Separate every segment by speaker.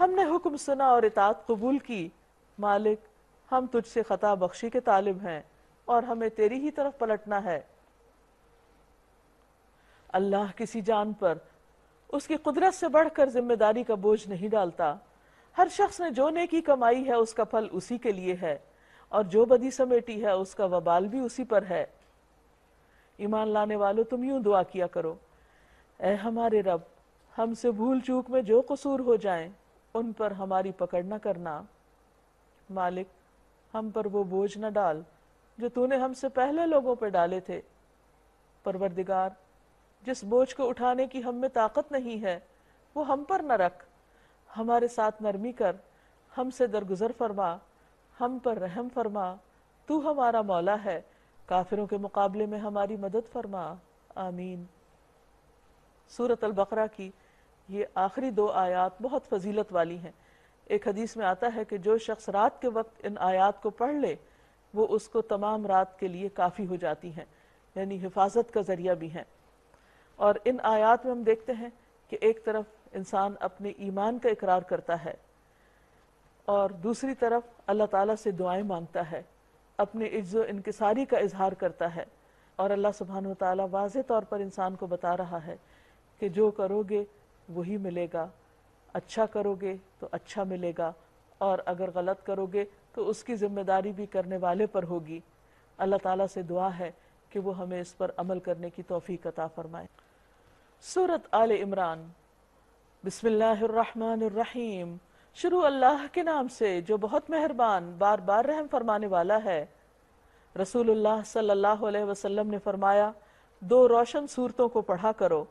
Speaker 1: ہم نے حکم سنا اور اطاعت قبول کی، مالک ہم تجھ سے خطا بخشی کے طالب ہیں اور ہمیں تیری ہی طرف پلٹنا ہے۔ اللہ کسی جان پر اس کی قدرت سے بڑھ کر ذمہ داری کا بوجھ نہیں ڈالتا۔ ہر شخص نے جو نیکی کمائی ہے اس کا پھل اسی کے لیے ہے، اور جو بدی سمیٹی ہے اس کا وبال بھی اسی پر ہے۔ ایمان لانے والو تم یوں دعا کیا کرو، اے ہمارے رب، ہم سے بھول چوک میں جو قصور ہو جائیں ان پر ہماری پکڑ نہ کرنا۔ مالک ہم پر وہ بوجھ نہ ڈال جو تو نے ہم سے پہلے لوگوں پہ ڈالے تھے۔ پروردگار جس بوجھ کو اٹھانے کی ہم میں طاقت نہیں ہے وہ ہم پر نہ رکھ، ہمارے ساتھ نرمی کر، ہم سے درگزر فرما، ہم پر رحم فرما، تو ہمارا مولا ہے، کافروں کے مقابلے میں ہماری مدد فرما، آمین۔ سورۃ البقرہ کی یہ آخری 2 آیات بہت فضیلت والی ہیں۔ ایک حدیث میں آتا ہے کہ جو شخص رات کے وقت ان آیات کو پڑھ لے وہ اس کو تمام رات کے لیے کافی ہو جاتی ہیں، یعنی حفاظت کا ذریعہ بھی ہیں۔ اور ان آیات میں ہم دیکھتے ہیں کہ ایک طرف انسان اپنے ایمان کا اقرار کرتا ہے اور دوسری طرف اللہ تعالیٰ سے دعائیں مانگتا ہے، اپنے عجز و انکساری کا اظہار کرتا ہے، اور اللہ سبحانہ وتعالیٰ واضح طور پر انسان کو بتا رہا ہے کہ جو کرو گے وہی ملے گا، اچھا کرو گے تو اچھا ملے گا، اور اگر غلط کرو گے تو اس کی ذمہ داری بھی کرنے والے پر ہوگی۔ اللہ تعالیٰ سے دعا ہے کہ وہ ہمیں اس پر عمل کرنے کی توفیق عطا فرمائے۔ سورۃ آل عمران۔ بسم اللہ الرحمن الرحیم۔ شروع اللہ کے نام سے جو بہت مہربان بار بار رحم فرمانے والا ہے۔ رسول اللہ صلی اللہ علیہ وسلم نے فرمایا 2 روشن صورتوں کو پڑھا کرو،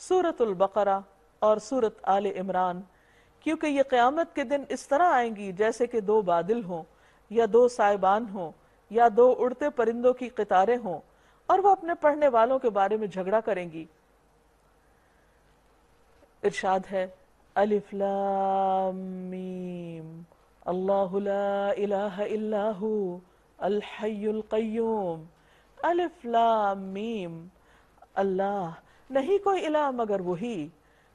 Speaker 1: سورۃ البقرہ اور سورۃ آل عمران، کیونکہ یہ قیامت کے دن اس طرح آئیں گی جیسے کہ 2 بادل ہوں یا 2 سائبان ہوں یا 2 اڑتے پرندوں کی قطاریں ہوں، اور وہ اپنے پڑھنے والوں کے بارے میں جھگڑا کریں گی۔ ارشاد ہے الف لام میم اللہ لا الہ الا ہو الحی القیوم۔ الف لام میم، اللہ نہیں کوئی الہ مگر وہی،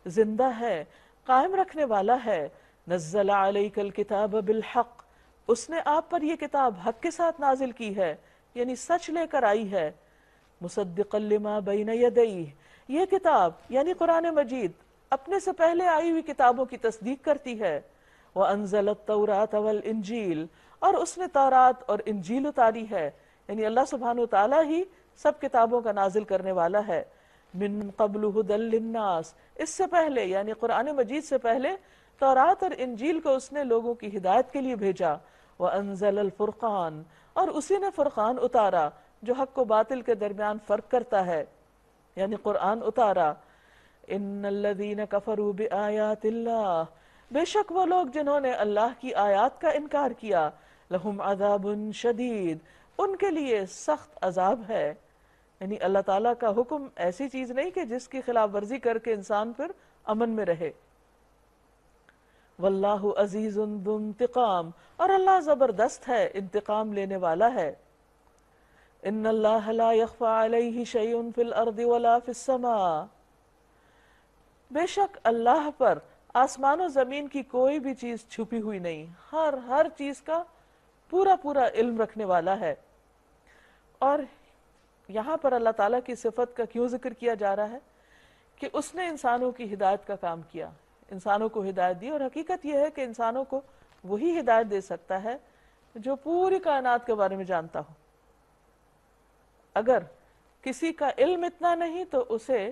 Speaker 1: زندہ ہے، قائم رکھنے والا ہے۔ نزل علیک الکتاب بالحق، اس نے آپ پر یہ کتاب حق کے ساتھ نازل کی ہے، یعنی سچ لے کر آئی ہے۔ مصدقا لما بین یدیہ، یہ کتاب یعنی قرآن مجید اپنے سے پہلے آئی ہوئی کتابوں کی تصدیق کرتی ہے۔ وَأَنزَلَ التَّوْرَاةَ وَالْإِنجِيلَ، اور اس نے تورات اور انجیل اتاری ہے، یعنی اللہ سبحانہ وتعالیٰ ہی سب کتابوں کا نازل کرنے والا ہے۔ من قبل هدى للناس، اس سے پہلے یعنی قرآن مجید سے پہلے تورات اور انجیل کو اس نے لوگوں کی ہدایت کے لیے بھیجا۔ وَأَنزَلَ الْفُرْقَانَ، اور اسی نے فرقان اتارا جو حق و باطل کے درمیان فرق کرتا ہے، یعنی قرآن اتارا۔ ان الذین کفروا بآیات اللہ، بے شک وہ لوگ جنہوں نے اللہ کی آیات کا انکار کیا، لہم عذاب شدید، ان کے لیے سخت عذاب ہے۔ یعنی اللہ تعالیٰ کا حکم ایسی چیز نہیں کہ جس کی خلاف ورزی کر کے انسان پھر امن میں رہے۔ واللہ عزیز ذو انتقام، اور اللہ زبردست ہے، انتقام لینے والا ہے۔ ان اللہ لا يخفى علیہ شیء فی الارض ولا فی السماء، بے شک اللہ پر آسمان و زمین کی کوئی بھی چیز چھپی ہوئی نہیں، ہر چیز کا پورا پورا علم رکھنے والا ہے۔ اور یہاں پر اللہ تعالیٰ کی صفت کا کیوں ذکر کیا جا رہا ہے کہ اس نے انسانوں کی ہدایت کا کام کیا، انسانوں کو ہدایت دی، اور حقیقت یہ ہے کہ انسانوں کو وہی ہدایت دے سکتا ہے جو پوری کائنات کے بارے میں جانتا ہو۔ اگر کسی کا علم اتنا نہیں تو اسے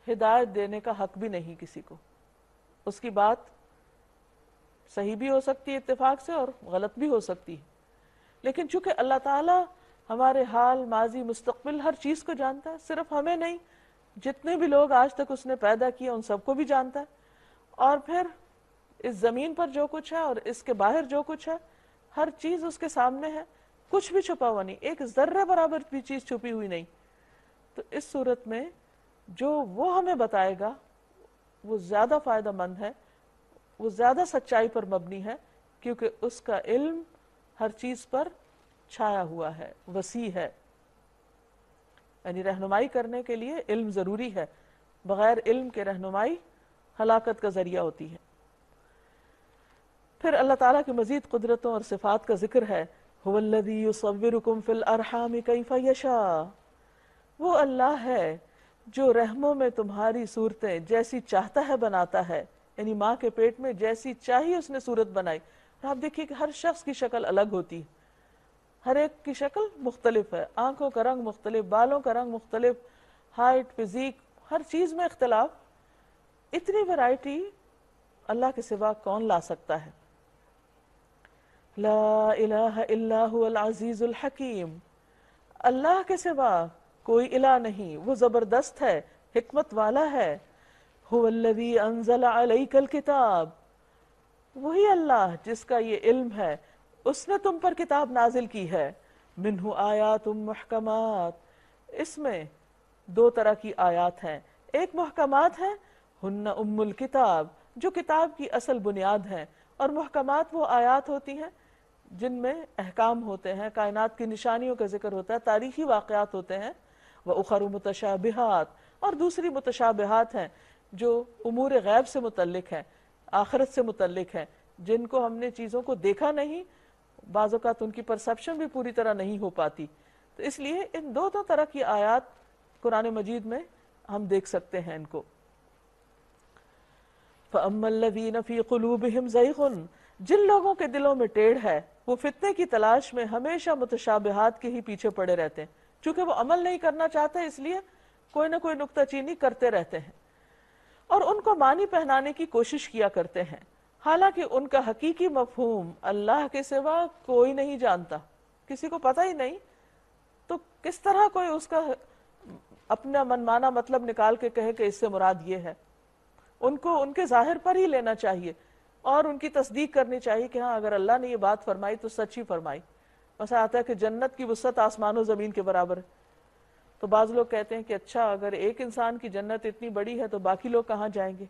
Speaker 1: ہدایت دینے کا حق بھی نہیں کسی کو، اس کی بات صحیح بھی ہو سکتی ہے اتفاق سے اور غلط بھی ہو سکتی ہے، لیکن چونکہ اللہ تعالیٰ ہمارے حال ماضی مستقبل ہر چیز کو جانتا ہے، صرف ہمیں نہیں، جتنے بھی لوگ آج تک اس نے پیدا کیا ان سب کو بھی جانتا ہے، اور پھر اس زمین پر جو کچھ ہے اور اس کے باہر جو کچھ ہے ہر چیز اس کے سامنے ہے، کچھ بھی چھپا ہوا نہیں، ایک ذرے برابر بھی چیز چھپی ہوئی نہیں۔ تو اس صورت میں جو وہ ہمیں بتائے گا وہ زیادہ فائدہ مند ہے، وہ زیادہ سچائی پر مبنی ہے، کیونکہ اس کا علم ہر چیز پر چھایا ہوا ہے، وسیع ہے۔ یعنی رہنمائی کرنے کے لیے علم ضروری ہے، بغیر علم کے رہنمائی ہلاکت کا ذریعہ ہوتی ہے۔ پھر اللہ تعالیٰ کی مزید قدرتوں اور صفات کا ذکر ہے، هو الذی یصورکم فی الارحام کیف یشاء، وہ اللہ ہے جو رحموں میں تمہاری صورتیں جیسی چاہتا ہے بناتا ہے، یعنی ماں کے پیٹ میں جیسی چاہیے اس نے صورت بنائی۔ آپ دیکھیے کہ ہر شخص کی شکل الگ ہوتی ہے، ہر ایک کی شکل مختلف ہے، آنکھوں کا رنگ مختلف، بالوں کا رنگ مختلف، ہائٹ، فزیک، ہر چیز میں اختلاف۔ اتنی ویرائٹی اللہ کے سوا کون لا سکتا ہے؟ لا الہ الا هو العزیز الحکیم، اللہ کے سوا کوئی الہ نہیں، وہ زبردست ہے، حکمت والا ہے۔ هو الذی انزل علیک الکتاب، وہی اللہ جس کا یہ علم ہے، اس نے تم پر کتاب نازل کی ہے۔ منہ آیات محکمات، اس میں دو طرح کی آیات ہیں، ایک محکمات ہیں، ہن ام الکتاب، جو کتاب کی اصل بنیاد ہیں، اور محکمات وہ آیات ہوتی ہیں جن میں احکام ہوتے ہیں، کائنات کی نشانیوں کا ذکر ہوتا ہے، تاریخی واقعات ہوتے ہیں۔ وَأُخَرُ مُتَشَابِهَاتٌ، اور دوسری متشابہات ہیں جو امور غیب سے متعلق ہیں، آخرت سے متعلق ہیں، جن کو ہم نے چیزوں کو دیکھا نہیں، بعض اوقات ان کی پرسپشن بھی پوری طرح نہیں ہو پاتی، تو اس لیے ان دو طرح کی آیات قرآن مجید میں ہم دیکھ سکتے ہیں ان کو۔ فَأَمَّا الَّذِينَ فِي قُلُوبِهِمْ زَيْغٌ، جن لوگوں کے دلوں میں ٹیڑھ ہے، وہ فتنے کی تلاش میں ہمیشہ متشابہات کے ہی پیچھے پڑے رہتے ہیں، چونکہ وہ عمل نہیں کرنا چاہتے، اس لیے کوئی نہ کوئی نکتہ چینی کرتے رہتے ہیں، اور ان کو معنی پہنانے کی کوشش کیا کرتے ہیں، حالانکہ ان کا حقیقی مفہوم اللہ کے سوا کوئی نہیں جانتا، کسی کو پتہ ہی نہیں، تو کس طرح کوئی اس کا اپنا منمانا مطلب نکال کے کہے کہ اس سے مراد یہ ہے۔ ان کو ان کے ظاہر پر ہی لینا چاہیے اور ان کی تصدیق کرنی چاہیے کہ ہاں اگر اللہ نے یہ بات فرمائی تو سچ ہی فرمائی۔ ایسا آتا ہے کہ جنت کی وسعت آسمان و زمین کے برابر ہے، تو بعض لوگ کہتے ہیں کہ اچھا اگر ایک انسان کی جنت اتنی بڑی ہے تو باقی لوگ کہاں جائیں گے؟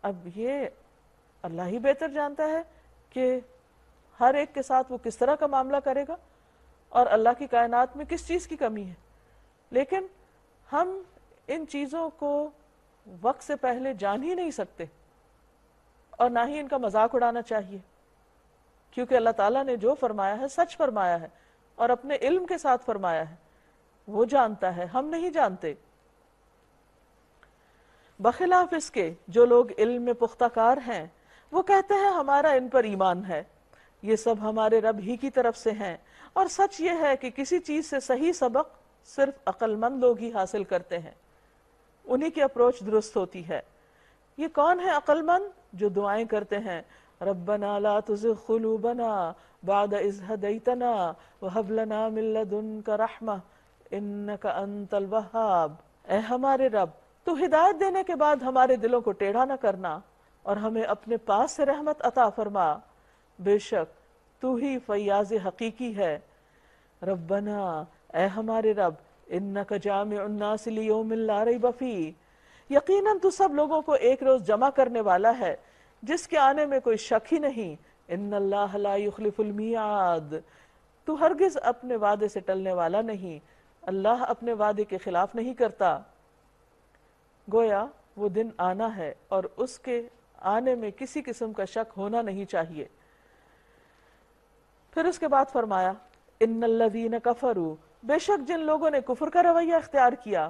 Speaker 1: اب یہ اللہ ہی بہتر جانتا ہے کہ ہر ایک کے ساتھ وہ کس طرح کا معاملہ کرے گا اور اللہ کی کائنات میں کس چیز کی کمی ہے، لیکن ہم ان چیزوں کو وقت سے پہلے جان ہی نہیں سکتے اور نہ ہی ان کا مذاق اڑانا چاہیے، کیونکہ اللہ تعالیٰ نے جو فرمایا ہے سچ فرمایا ہے اور اپنے علم کے ساتھ فرمایا ہے، وہ جانتا ہے، ہم نہیں جانتے۔ بخلاف اس کے جو لوگ علم میں پختہ کار ہیں، وہ کہتے ہیں ہمارا ان پر ایمان ہے، یہ سب ہمارے رب ہی کی طرف سے ہیں، اور سچ یہ ہے کہ کسی چیز سے صحیح سبق صرف عقل مند لوگ ہی حاصل کرتے ہیں، انہی کی اپروچ درست ہوتی ہے۔ یہ کون ہے عقل مند؟ جو دعائیں کرتے ہیں ربنا لا تزغ قلوبنا بعد اذ ہدیتنا وہب لنا من لدنک رحمہ انک انت الوہاب، اے ہمارے رب تو ہدایت دینے کے بعد ہمارے دلوں کو ٹیڑھا نہ کرنا اور ہمیں اپنے پاس سے رحمت عطا فرما، بے شک تو ہی فیاض حقیقی ہے۔ ربنا، اے ہمارے رب، انک جامع الناس لیوم لا ریب فیہ، یقیناً تو سب لوگوں کو ایک روز جمع کرنے والا ہے جس کے آنے میں کوئی شک ہی نہیں۔ ان اللہ لا یخلف المیعاد، تو ہرگز اپنے وعدے سے ٹلنے والا نہیں، اللہ اپنے وعدے کے خلاف نہیں کرتا۔ گویا وہ دن آنا ہے اور اس کے آنے میں کسی قسم کا شک ہونا نہیں چاہیے۔ پھر اس کے بعد فرمایا ان الذین کفروا، بے شک جن لوگوں نے کفر کا رویہ اختیار کیا،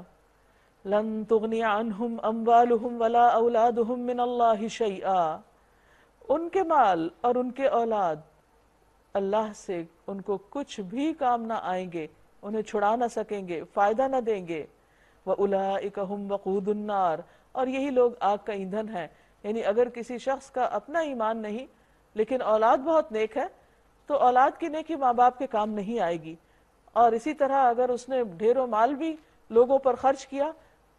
Speaker 1: لن تغنی عنہم اموالہم ولا اولادہم من اللہ شیئا، ان کے مال اور ان کے اولاد اللہ سے ان کو کچھ بھی کام نہ آئیں گے، انہیں چھڑا نہ سکیں گے، فائدہ نہ دیں گے۔ وَأُولَئِكَ هُمْ وَقُودُ النَّارِ، اور یہی لوگ آگ کا ایندھن ہے، یعنی اگر کسی شخص کا اپنا ایمان نہیں لیکن اولاد بہت نیک ہے تو اولاد کی نیکی ماں باپ کے کام نہیں آئے گی، اور اسی طرح اگر اس نے ڈھیروں مال بھی لوگوں پر خرچ کیا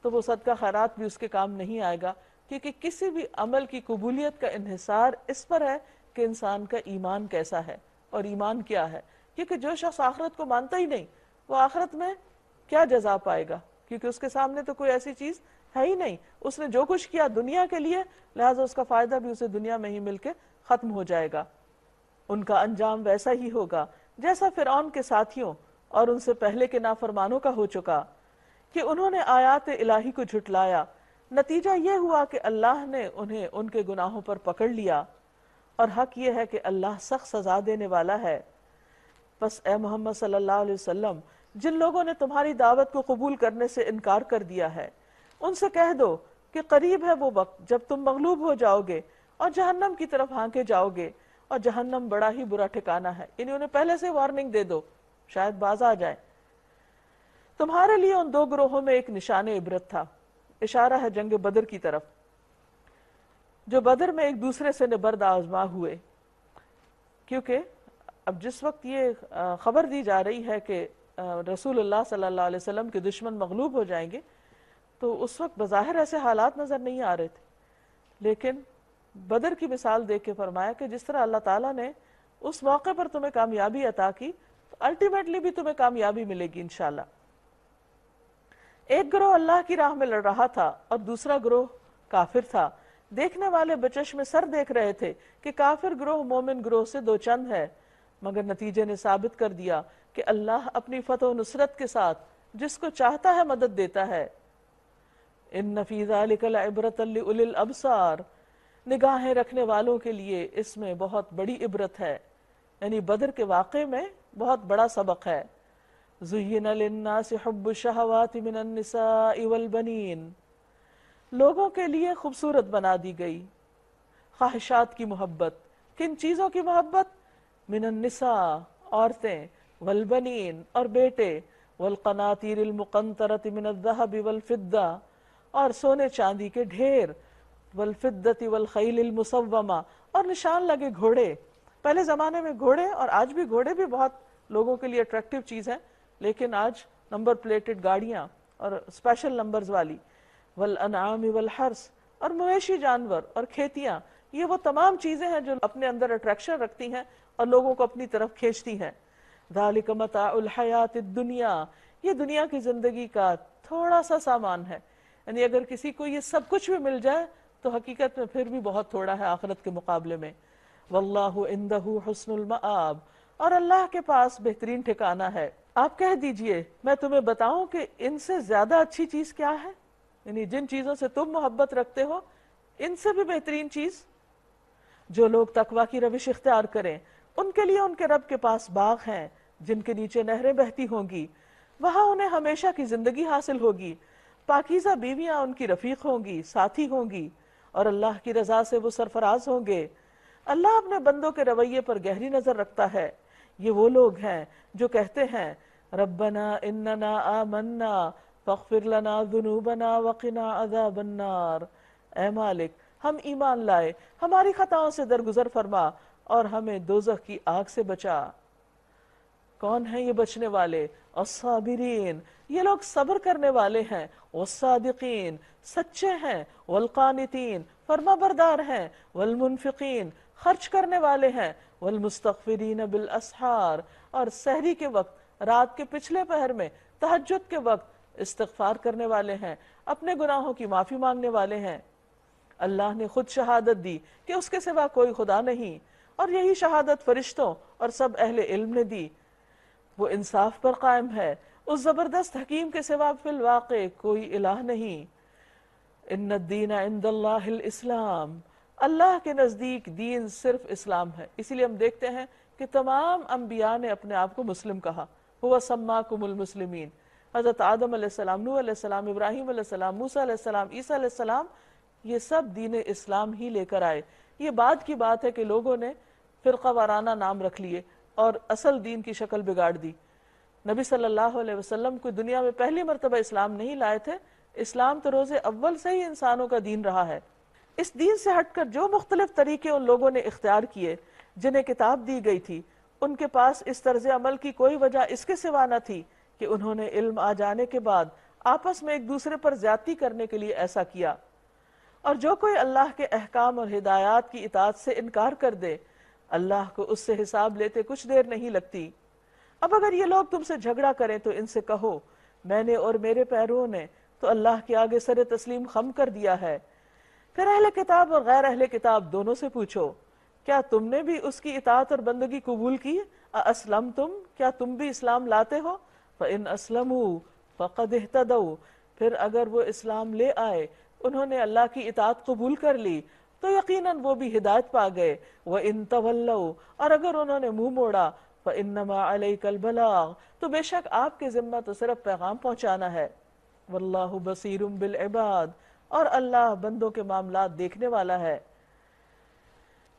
Speaker 1: تو وہ صدقہ خیرات بھی اس کے کام نہیں آئے گا، کیونکہ کسی بھی عمل کی قبولیت کا انحصار اس پر ہے کہ انسان کا ایمان کیسا ہے اور ایمان کیا ہے، کیونکہ جو شخص آخرت کو مانتا ہی نہیں وہ آخرت میں کیا جزا پائے گا، کیونکہ اس کے سامنے تو کوئی ایسی چیز ہے ہی نہیں، اس نے جو کچھ کیا دنیا کے لیے، لہٰذا اس کا فائدہ بھی اسے دنیا میں ہی مل کے ختم ہو جائے گا۔ ان کا انجام ویسا ہی ہوگا جیسا فرعون کے ساتھیوں اور ان سے پہلے کے نافرمانوں کا ہو چکا، کہ انہوں نے آیات الہی کو جھٹلایا، نتیجہ یہ ہوا کہ اللہ نے انہیں ان کے گناہوں پر پکڑ لیا، اور حق یہ ہے کہ اللہ سخت سزا دینے والا ہے۔ پس اے محمد صلی اللہ علیہ وسلم، جن لوگوں نے تمہاری دعوت کو قبول کرنے سے انکار کر دیا ہے ان سے کہہ دو کہ قریب ہے وہ وقت جب تم مغلوب ہو جاؤ گے اور جہنم کی طرف ہانکے جاؤ گے، اور جہنم بڑا ہی برا ٹھکانہ ہے۔ یعنی انہیں پہلے سے وارننگ دے دو، شاید باز آ جائے۔ تمہارے لیے ان دو گروہوں میں ایک نشان عبرت تھا، اشارہ ہے جنگ بدر کی طرف، جو بدر میں ایک دوسرے سے نبرد آزما ہوئے۔ کیونکہ اب جس وقت یہ خبر دی جا رہی ہے کہ رسول اللہ صلی اللہ علیہ وسلم کے دشمن مغلوب ہو جائیں گے، تو اس وقت بظاہر ایسے حالات نظر نہیں آ رہے تھے، لیکن بدر کی مثال دیکھ کے فرمایا کہ جس طرح اللہ تعالیٰ نے اس موقع پر تمہیں کامیابی عطا کی، تو الٹیمیٹلی بھی تمہیں کامیابی ملے گی انشاءاللہ۔ ایک گروہ اللہ کی راہ میں لڑ رہا تھا اور دوسرا گروہ کافر تھا۔ دیکھنے والے بچش میں سر دیکھ رہے تھے کہ کافر گروہ مومن گروہ سے دو چند ہے، مگر نتیجے نے ثابت کر دیا کہ اللہ اپنی فتح و نصرت کے ساتھ جس کو چاہتا ہے مدد دیتا ہے۔ ان فی ذلک لعبرۃ لأولی الابصار، نگاہیں رکھنے والوں کے لیے اس میں بہت بڑی عبرت ہے، یعنی بدر کے واقعے میں بہت بڑا سبق ہے۔ زین للناس حب الشہوات من النساء والبنین، لوگوں کے لیے خوبصورت بنا دی گئی خواہشات کی محبت۔ کن چیزوں کی محبت؟ من النساء، عورتیں، والبنین، اور بیٹے، والقناطیر المقنطرۃ من الذہب والفضہ، اور سونے چاندی کے ڈھیر، والفدۃ والخیل المسومہ، اور نشان لگے گھوڑے۔ پہلے زمانے میں گھوڑے، اور آج بھی گھوڑے بھی بہت لوگوں کے لیے اٹریکٹیو چیز ہیں، لیکن آج نمبر پلیٹڈ گاڑیاں اور اسپیشل نمبرز والی، والانعام والحرث، اور مویشی جانور اور کھیتیاں، یہ وہ تمام چیزیں ہیں جو اپنے اندر اٹریکشن رکھتی ہیں اور لوگوں کو اپنی طرف کھینچتی ہیں۔ ذالک متاع الحیات الدنیا، یہ دنیا کی زندگی کا تھوڑا سا سامان ہے، یعنی اگر کسی کو یہ سب کچھ بھی مل جائے تو حقیقت میں پھر بھی بہت تھوڑا ہے آخرت کے مقابلے میں۔ واللہ عندہ حسن المآب، اور اللہ کے پاس بہترین ٹھکانہ ہے۔ آپ کہہ دیجئے میں تمہیں بتاؤں کہ ان سے زیادہ اچھی چیز کیا ہے، یعنی جن چیزوں سے تم محبت رکھتے ہو ان سے بھی بہترین چیز؟ جو لوگ تقوی کی روش اختیار کریں ان کے لیے ان کے رب کے پاس باغ ہیں جن کے نیچے نہریں بہتی ہوں گی، وہاں انہیں ہمیشہ کی زندگی حاصل ہوگی، پاکیزہ بیویاں ان کی رفیق ہوں گی، ساتھی ہوں گی، اور اللہ کی رضا سے وہ سرفراز ہوں گے۔ اللہ اپنے بندوں کے رویے پر گہری نظر رکھتا ہے۔ یہ وہ لوگ ہیں جو کہتے ہیں ربنا اننا آمنا فاغفر لنا ذنوبنا وقنا عذاب النار، اے مالک ہم ایمان لائے، ہماری خطاؤں سے درگزر فرما اور ہمیں دوزخ کی آگ سے بچا۔ کون ہیں یہ بچنے والے؟ الصابرین، یہ لوگ صبر کرنے والے ہیں، والصادقین، سچے ہیں، والقانتین، فرما بردار ہیں، والمنفقین، خرچ کرنے والے ہیں، والمستغفرین بالاسحار، اور سحری کے وقت، رات کے پچھلے پہر میں، تہجد کے وقت استغفار کرنے والے ہیں، اپنے گناہوں کی معافی مانگنے والے ہیں۔ اللہ نے خود شہادت دی کہ اس کے سوا کوئی خدا نہیں، اور یہی شہادت فرشتوں اور سب اہل علم نے دی۔ وہ انصاف پر قائم ہے، اس زبردست حکیم کے سوا فی الواقع کوئی الہ نہیں۔ ان الدین عند اللہ الاسلام، اللہ کے نزدیک دین صرف اسلام ہے۔ اسی لیے ہم دیکھتے ہیں کہ تمام انبیاء نے اپنے آپ کو مسلم کہا، هو سماکم المسلمین۔ حضرت آدم علیہ السلام، نوح علیہ السلام، ابراہیم علیہ السلام، موسیٰ علیہ السلام، عیسیٰ علیہ السلام، یہ سب دین اسلام ہی لے کر آئے۔ یہ بعد کی بات ہے کہ لوگوں نے فرقہ وارانہ نام رکھ لیے اور اصل دین کی شکل بگاڑ دی۔ نبی صلی اللہ علیہ وسلم کوئی دنیا میں پہلی مرتبہ اسلام نہیں لائے تھے، اسلام تو روز اول سے ہی انسانوں کا دین رہا ہے۔ اس دین سے ہٹ کر جو مختلف طریقے ان لوگوں نے اختیار کیے جنہیں کتاب دی گئی تھی، ان کے پاس اس طرز عمل کی کوئی وجہ اس کے سوا نہ تھی کہ انہوں نے علم آ جانے کے بعد آپس میں ایک دوسرے پر زیادتی کرنے کے لیے ایسا کیا۔ اور جو کوئی اللہ کے احکام اور ہدایات کی اطاعت سے انکار کر دے، اللہ کو اس سے حساب لیتے کچھ دیر نہیں لگتی۔ اب اگر یہ لوگ تم سے جھگڑا کریں تو ان سے کہو میں نے اور میرے پیرووں نے تو اللہ کے آگے سر تسلیم خم کر دیا ہے۔ پھر اہل کتاب اور غیر اہل کتاب دونوں سے پوچھو کیا تم نے بھی اس کی اطاعت اور بندگی قبول کی؟ اسلمتم، کیا تم بھی اسلام لاتے ہو؟ فإن اسلموا فقد اہتدوا، پھر اگر وہ اسلام لے آئے، انہوں نے اللہ کی اطاعت قبول کر لی، تو یقیناً وہ بھی ہدایت پا گئے. وَإِن تَوَلَّوْا، اور اگر انہوں نے منہ موڑا، فَإِنَّمَا عَلَيْكَ الْبَلَاغُ، تو بے شک آپ کے ذمہ تو صرف پیغام پہنچانا ہے. وَاللَّهُ بَصِيرٌ بِالْعِبَادِ، اور اللہ بندوں کے معاملات دیکھنے والا ہے.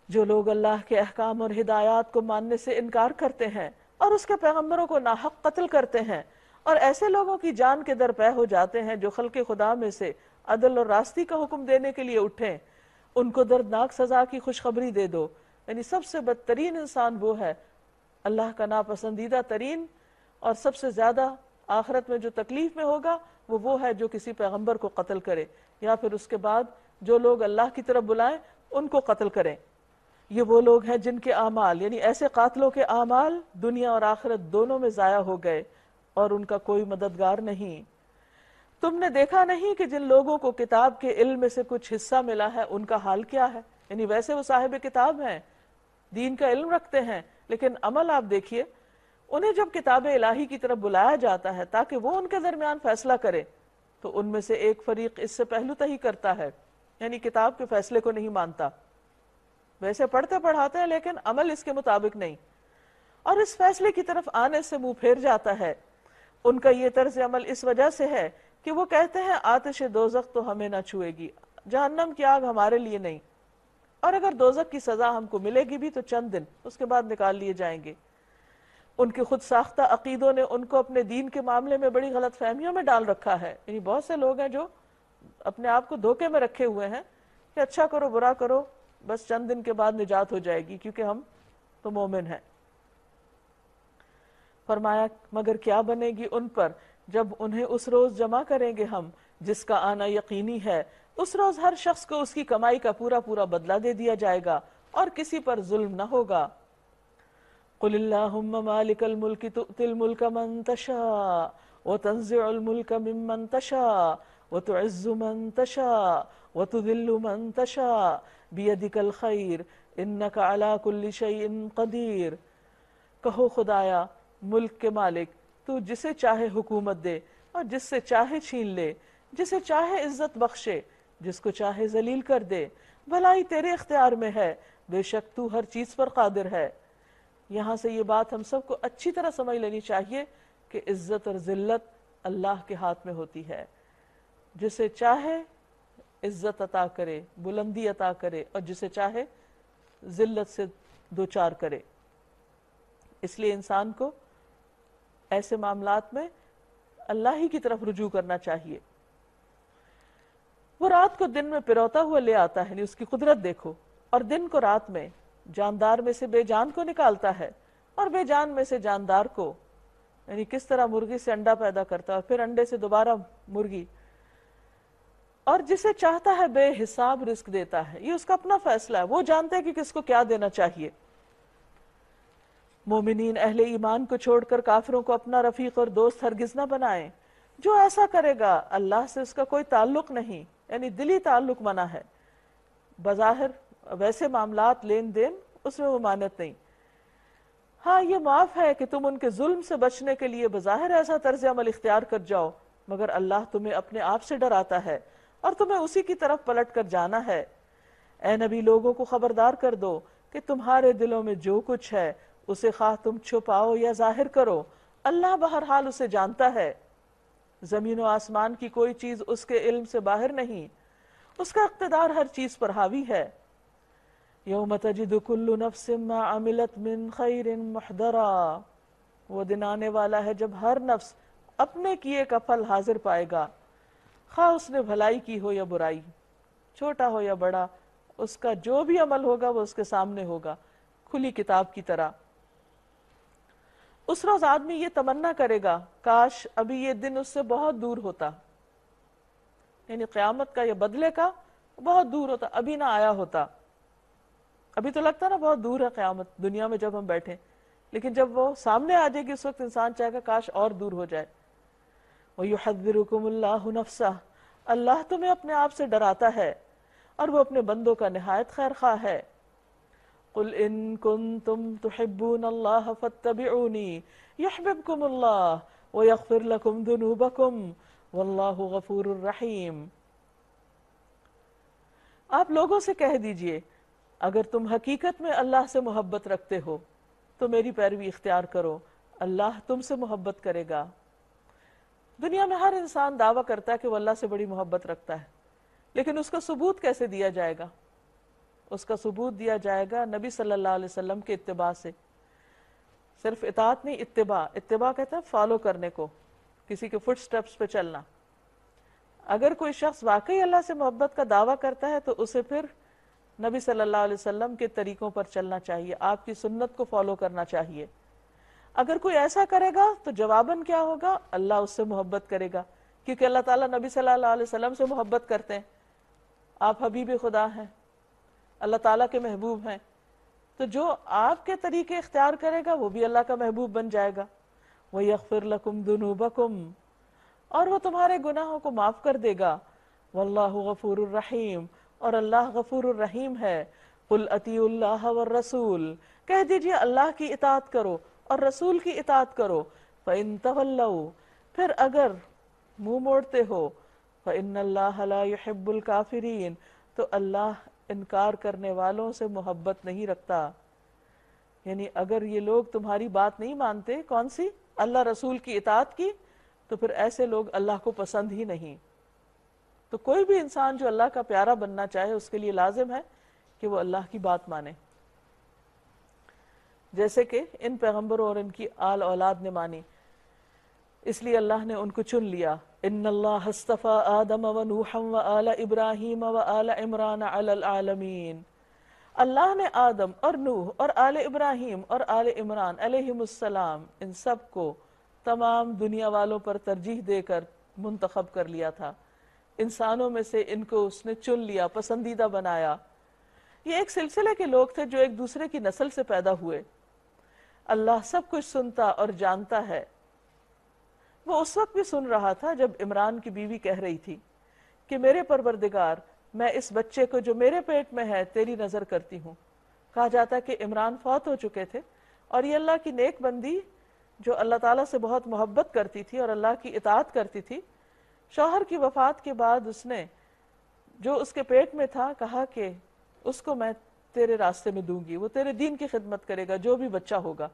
Speaker 1: جو لوگ اللہ کے احکام اور ہدایات کو ماننے سے انکار کرتے ہیں اور اس کے پیغمبروں کو ناحق قتل کرتے ہیں، اور ایسے لوگوں کی جان کے درپے ہو جاتے ہیں جو خلق خدا میں سے عدل اور راستی کا حکم دینے کے لیے اٹھیں، ان کو دردناک سزا کی خوشخبری دے دو. یعنی سب سے بدترین انسان وہ ہے، اللہ کا ناپسندیدہ ترین، اور سب سے زیادہ آخرت میں جو تکلیف میں ہوگا وہ ہے جو کسی پیغمبر کو قتل کرے، یا پھر اس کے بعد جو لوگ اللہ کی طرف بلائیں ان کو قتل کریں. یہ وہ لوگ ہیں جن کے اعمال، یعنی ایسے قاتلوں کے اعمال دنیا اور آخرت دونوں میں ضائع ہو گئے اور ان کا کوئی مددگار نہیں. تم نے دیکھا نہیں کہ جن لوگوں کو کتاب کے علم میں سے کچھ حصہ ملا ہے ان کا حال کیا ہے؟ یعنی ویسے وہ صاحب کتاب ہیں، دین کا علم رکھتے ہیں، لیکن عمل آپ دیکھیے. انہیں جب کتاب الہی کی طرف بلایا جاتا ہے تاکہ وہ ان کے درمیان فیصلہ کرے، تو ان میں سے ایک فریق اس سے پہلو تہی کرتا ہے، یعنی کتاب کے فیصلے کو نہیں مانتا. ویسے پڑھتے پڑھاتے ہیں لیکن عمل اس کے مطابق نہیں، اور اس فیصلے کی طرف آنے سے منہ پھیر جاتا ہے. ان کا یہ طرز عمل اس وجہ سے ہے کہ وہ کہتے ہیں آتش دوزخ تو ہمیں نہ چھوئے گی، جہنم کی آگ ہمارے لیے نہیں، اور اگر دوزخ کی سزا ہم کو ملے گی بھی تو چند دن، اس کے بعد نکال لیے جائیں گے. ان کے خود ساختہ عقیدوں نے ان کو اپنے دین کے معاملے میں بڑی غلط فہمیوں میں ڈال رکھا ہے. یعنی بہت سے لوگ ہیں جو اپنے آپ کو دھوکے میں رکھے ہوئے ہیں کہ اچھا کرو برا کرو، بس چند دن کے بعد نجات ہو جائے گی کیونکہ ہم تو مومن ہیں. فرمایا مگر کیا بنے گی ان پر جب انہیں اس روز جمع کریں گے ہم جس کا آنا یقینی ہے. اس روز ہر شخص کو اس کی کمائی کا پورا پورا بدلہ دے دیا جائے گا اور کسی پر ظلم نہ ہوگا. قل اللہم مالک الملک تؤتی الملک من تشاء وتنزع الملک ممن تشاء وتعز من تشاء وتذل من تشاء بیدک الخیر انک علی کل شیء قدیر. کہو خدایا ملک کے مالک، تو جسے چاہے حکومت دے اور جس سے چاہے چھین لے، جسے چاہے عزت بخشے، جس کو چاہے ذلیل کر دے. بھلائی تیرے اختیار میں ہے، بے شک تو ہر چیز پر قادر ہے. یہاں سے یہ بات ہم سب کو اچھی طرح سمجھ لینی چاہیے کہ عزت اور ذلت اللہ کے ہاتھ میں ہوتی ہے. جسے چاہے عزت عطا کرے، بلندی عطا کرے، اور جسے چاہے ذلت سے دوچار کرے. اس لیے انسان کو ایسے معاملات میں اللہ ہی کی طرف رجوع کرنا چاہیے. وہ رات کو دن میں پروتا ہوا لے آتا ہے، یعنی اس کی قدرت دیکھو، اور دن کو رات میں، جاندار میں سے بے جان کو نکالتا ہے اور بے جان میں سے جاندار کو. یعنی کس طرح مرغی سے انڈا پیدا کرتا ہے اور پھر انڈے سے دوبارہ مرغی. اور جسے چاہتا ہے بے حساب رزق دیتا ہے. یہ اس کا اپنا فیصلہ ہے، وہ جانتے ہیں کہ کس کو کیا دینا چاہیے. مومنین اہل ایمان کو چھوڑ کر کافروں کو اپنا رفیق اور دوست ہرگز نہ بنائیں. جو ایسا کرے گا اللہ سے اس کا کوئی تعلق نہیں، یعنی دلی تعلق منع ہے. بظاہر ویسے معاملات لین دین اس میں ممانعت نہیں. ہاں یہ معاف ہے کہ تم ان کے ظلم سے بچنے کے لیے بظاہر ایسا طرز عمل اختیار کر جاؤ، مگر اللہ تمہیں اپنے آپ سے ڈراتا ہے اور تمہیں اسی کی طرف پلٹ کر جانا ہے. اے نبی لوگوں کو خبردار کر دو کہ تمہارے دلوں میں جو کچھ ہے اسے خواہ تم چھپاؤ یا ظاہر کرو، اللہ بہرحال اسے جانتا ہے. زمین و آسمان کی کوئی چیز اس کے علم سے باہر نہیں، اس کا اقتدار ہر چیز پر حاوی ہے. یوم تجد کل نفس ما عملت من خیر محضرا، وہ دن آنے والا ہے جب ہر نفس اپنے کیے کا پھل حاضر پائے گا، خواہ اس نے بھلائی کی ہو یا برائی، چھوٹا ہو یا بڑا، اس کا جو بھی عمل ہوگا وہ اس کے سامنے ہوگا کھلی کتاب کی طرح. اس روز آدمی یہ تمنا کرے گا کاش ابھی یہ دن اس سے بہت دور ہوتا، یعنی قیامت کا یا بدلے کا بہت دور ہوتا، ابھی نہ آیا ہوتا. ابھی تو لگتا نا بہت دور ہے قیامت دنیا میں جب ہم بیٹھیں، لیکن جب وہ سامنے آ جائے گی اس وقت انسان چاہے گا کاش اور دور ہو جائے. وَيُحَذِّرُكُمُ اللَّهُ نَفْسَهُ، اللہ تمہیں اپنے آپ سے ڈراتا ہے اور وہ اپنے بندوں کا نہایت خیر خواہ ہے. قُلْ إِن كُنتُمْ تُحِبُّونَ اللَّهَ فَاتَّبِعُونِي يُحْبِبْكُمُ اللَّهُ وَيَغْفِرْ لَكُمْ ذُنُوبَكُمْ وَاللَّهُ غَفُورٌ رَحِيمٌ. آپ لوگوں سے کہہ دیجئے اگر تم حقیقت میں اللہ سے محبت رکھتے ہو تو میری پیروی اختیار کرو، اللہ تم سے محبت کرے گا۔ دنیا میں ہر انسان دعویٰ کرتا ہے کہ وہ اللہ سے بڑی محبت رکھتا ہے، لیکن اس کا ثبوت کیسے دیا جائے گا؟ اس کا ثبوت دیا جائے گا نبی صلی اللہ علیہ وسلم کے اتباع سے۔ صرف اطاعت نہیں، اتباع، اتباع کہتا ہے فالو کرنے کو، کسی کے فٹ سٹیپس پہ چلنا۔ اگر کوئی شخص واقعی اللہ سے محبت کا دعویٰ کرتا ہے تو اسے پھر نبی صلی اللہ علیہ وسلم کے طریقوں پر چلنا چاہیے، آپ کی سنت کو فالو کرنا چاہیے۔ اگر کوئی ایسا کرے گا تو جواباً کیا ہوگا؟ اللہ اس سے محبت کرے گا، کیونکہ اللہ تعالیٰ نبی صلی اللہ علیہ وسلم سے محبت کرتے ہیں، آپ حبیب خدا ہیں، اللہ تعالیٰ کے محبوب ہیں، تو جو آپ کے طریقے اختیار کرے گا وہ بھی اللہ کا محبوب بن جائے گا۔ وَيَغْفِرْ لَكُمْ ذُنُوبَكُمْ، اور وہ تمہارے گناہوں کو معاف کر دے گا۔ وَاللَّهُ غَفُورٌ رَحِيمٌ، اور اللہ غفور الرحیم ہے۔ قُلْ أَطِيعُوا اللَّهَ وَالرَّسُولَ، کہہ دیجئے اللہ کی اطاعت کرو اور رسول کی اطاعت کرو۔ فَإِن تَوَلَّوْا، پھر اگر منہ موڑتے ہو، فَإِنَّ اللَّهَ لَا يُحِبُّ الْكَافِرِينَ، تو اللہ انکار کرنے والوں سے محبت نہیں رکھتا۔ یعنی اگر یہ لوگ تمہاری بات نہیں مانتے، کون سی؟ اللہ رسول کی اطاعت کی، تو پھر ایسے لوگ اللہ کو پسند ہی نہیں۔ تو کوئی بھی انسان جو اللہ کا پیارا بننا چاہے اس کے لیے لازم ہے کہ وہ اللہ کی بات مانے، جیسے کہ ان پیغمبروں اور ان کی آل اولاد نے مانی، اس لیے اللہ نے ان کو چن لیا۔ ان اللہ اصطفى آدم ونوحا وآل ابراہیم وآل عمران علی العالمین، اللہ نے آدم اور نوح اور آل ابراہیم اور آل عمران علیہم السلام ان سب کو تمام دنیا والوں پر ترجیح دے کر منتخب کر لیا تھا۔ انسانوں میں سے ان کو اس نے چن لیا، پسندیدہ بنایا۔ یہ ایک سلسلے کے لوگ تھے جو ایک دوسرے کی نسل سے پیدا ہوئے۔ اللہ سب کچھ سنتا اور جانتا ہے۔ وہ اس وقت بھی سن رہا تھا جب عمران کی بیوی کہہ رہی تھی کہ میرے پروردگار، میں اس بچے کو جو میرے پیٹ میں ہے تیری نظر کرتی ہوں۔ کہا جاتا ہے کہ عمران فوت ہو چکے تھے اور یہ اللہ کی نیک بندی جو اللہ تعالیٰ سے بہت محبت کرتی تھی اور اللہ کی اطاعت کرتی تھی، شوہر کی وفات کے بعد اس نے جو اس کے پیٹ میں تھا کہا کہ اس کو میں تیرے راستے میں دوں گی، وہ تیرے دین کی خدمت کرے گا جو بھی بچہ ہوگا۔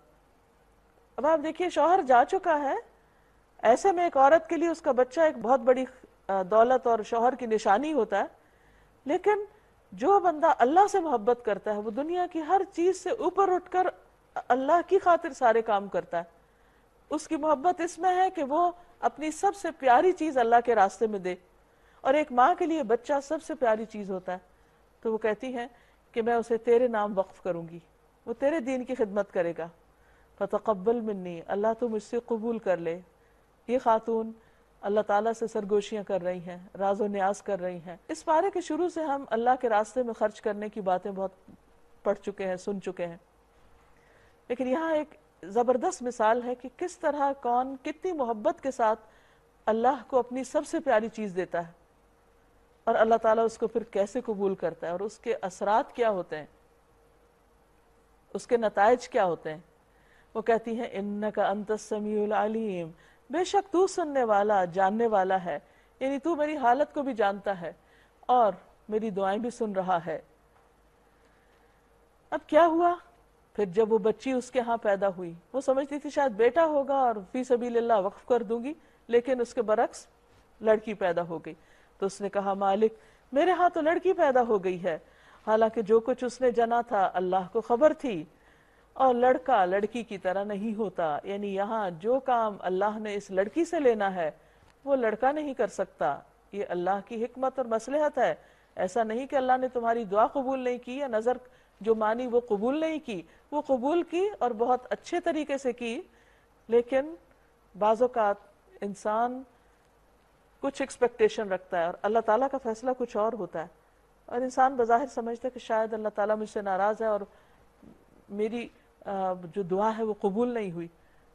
Speaker 1: اب آپ دیکھیے شوہر جا چکا ہے، ایسے میں ایک عورت کے لیے اس کا بچہ ایک بہت بڑی دولت اور شوہر کی نشانی ہوتا ہے، لیکن جو بندہ اللہ سے محبت کرتا ہے وہ دنیا کی ہر چیز سے اوپر اٹھ کر اللہ کی خاطر سارے کام کرتا ہے۔ اس کی محبت اس میں ہے کہ وہ اپنی سب سے پیاری چیز اللہ کے راستے میں دے، اور ایک ماں کے لیے بچہ سب سے پیاری چیز ہوتا ہے، تو وہ کہتی ہے کہ میں اسے تیرے نام وقف کروں گی، وہ تیرے دین کی خدمت کرے گا۔ فتقبل منی، اللہ تو مجھ سے قبول کر لے۔ یہ خاتون اللہ تعالیٰ سے سرگوشیاں کر رہی ہیں، راز و نیاز کر رہی ہیں۔ اس پارے کے شروع سے ہم اللہ کے راستے میں خرچ کرنے کی باتیں بہت پڑھ چکے ہیں، سن چکے ہیں، لیکن یہاں ایک زبردست مثال ہے کہ کس طرح کون کتنی محبت کے ساتھ اللہ کو اپنی سب سے پیاری چیز دیتا ہے، اور اللہ تعالیٰ اس کو پھر کیسے قبول کرتا ہے، اور اس کے اثرات کیا ہوتے ہیں، اس کے نتائج کیا ہوتے ہیں۔ وہ کہتی ہیں انک انت السمیع العلیم، بے شک تو سننے والا جاننے والا ہے، یعنی تو میری حالت کو بھی جانتا ہے اور میری دعائیں بھی سن رہا ہے۔ اب کیا ہوا پھر جب وہ بچی اس کے ہاں پیدا ہوئی؟ وہ سمجھتی تھی شاید بیٹا ہوگا اور فی سبیل اللہ وقف کر دوں گی، لیکن اس کے برعکس لڑکی پیدا ہو گئی۔ تو اس نے کہا مالک میرے ہاں تو لڑکی پیدا ہو گئی ہے، حالانکہ جو کچھ اس نے جنا تھا اللہ کو خبر تھی، اور لڑکا لڑکی کی طرح نہیں ہوتا، یعنی یہاں جو کام اللہ نے اس لڑکی سے لینا ہے وہ لڑکا نہیں کر سکتا، یہ اللہ کی حکمت اور مصلحت ہے۔ ایسا نہیں کہ اللہ نے تمہاری دعا قبول نہیں کی یا نظر جو مانی وہ قبول نہیں کی، وہ قبول کی اور بہت اچھے طریقے سے کی، لیکن بعض اوقات انسان کچھ ایکسپیکٹیشن رکھتا ہے اور اللہ تعالیٰ کا فیصلہ کچھ اور ہوتا ہے، اور انسان بظاہر سمجھتا ہے کہ شاید اللہ تعالیٰ مجھ سے ناراض ہے اور میری جو دعا ہے وہ قبول نہیں ہوئی،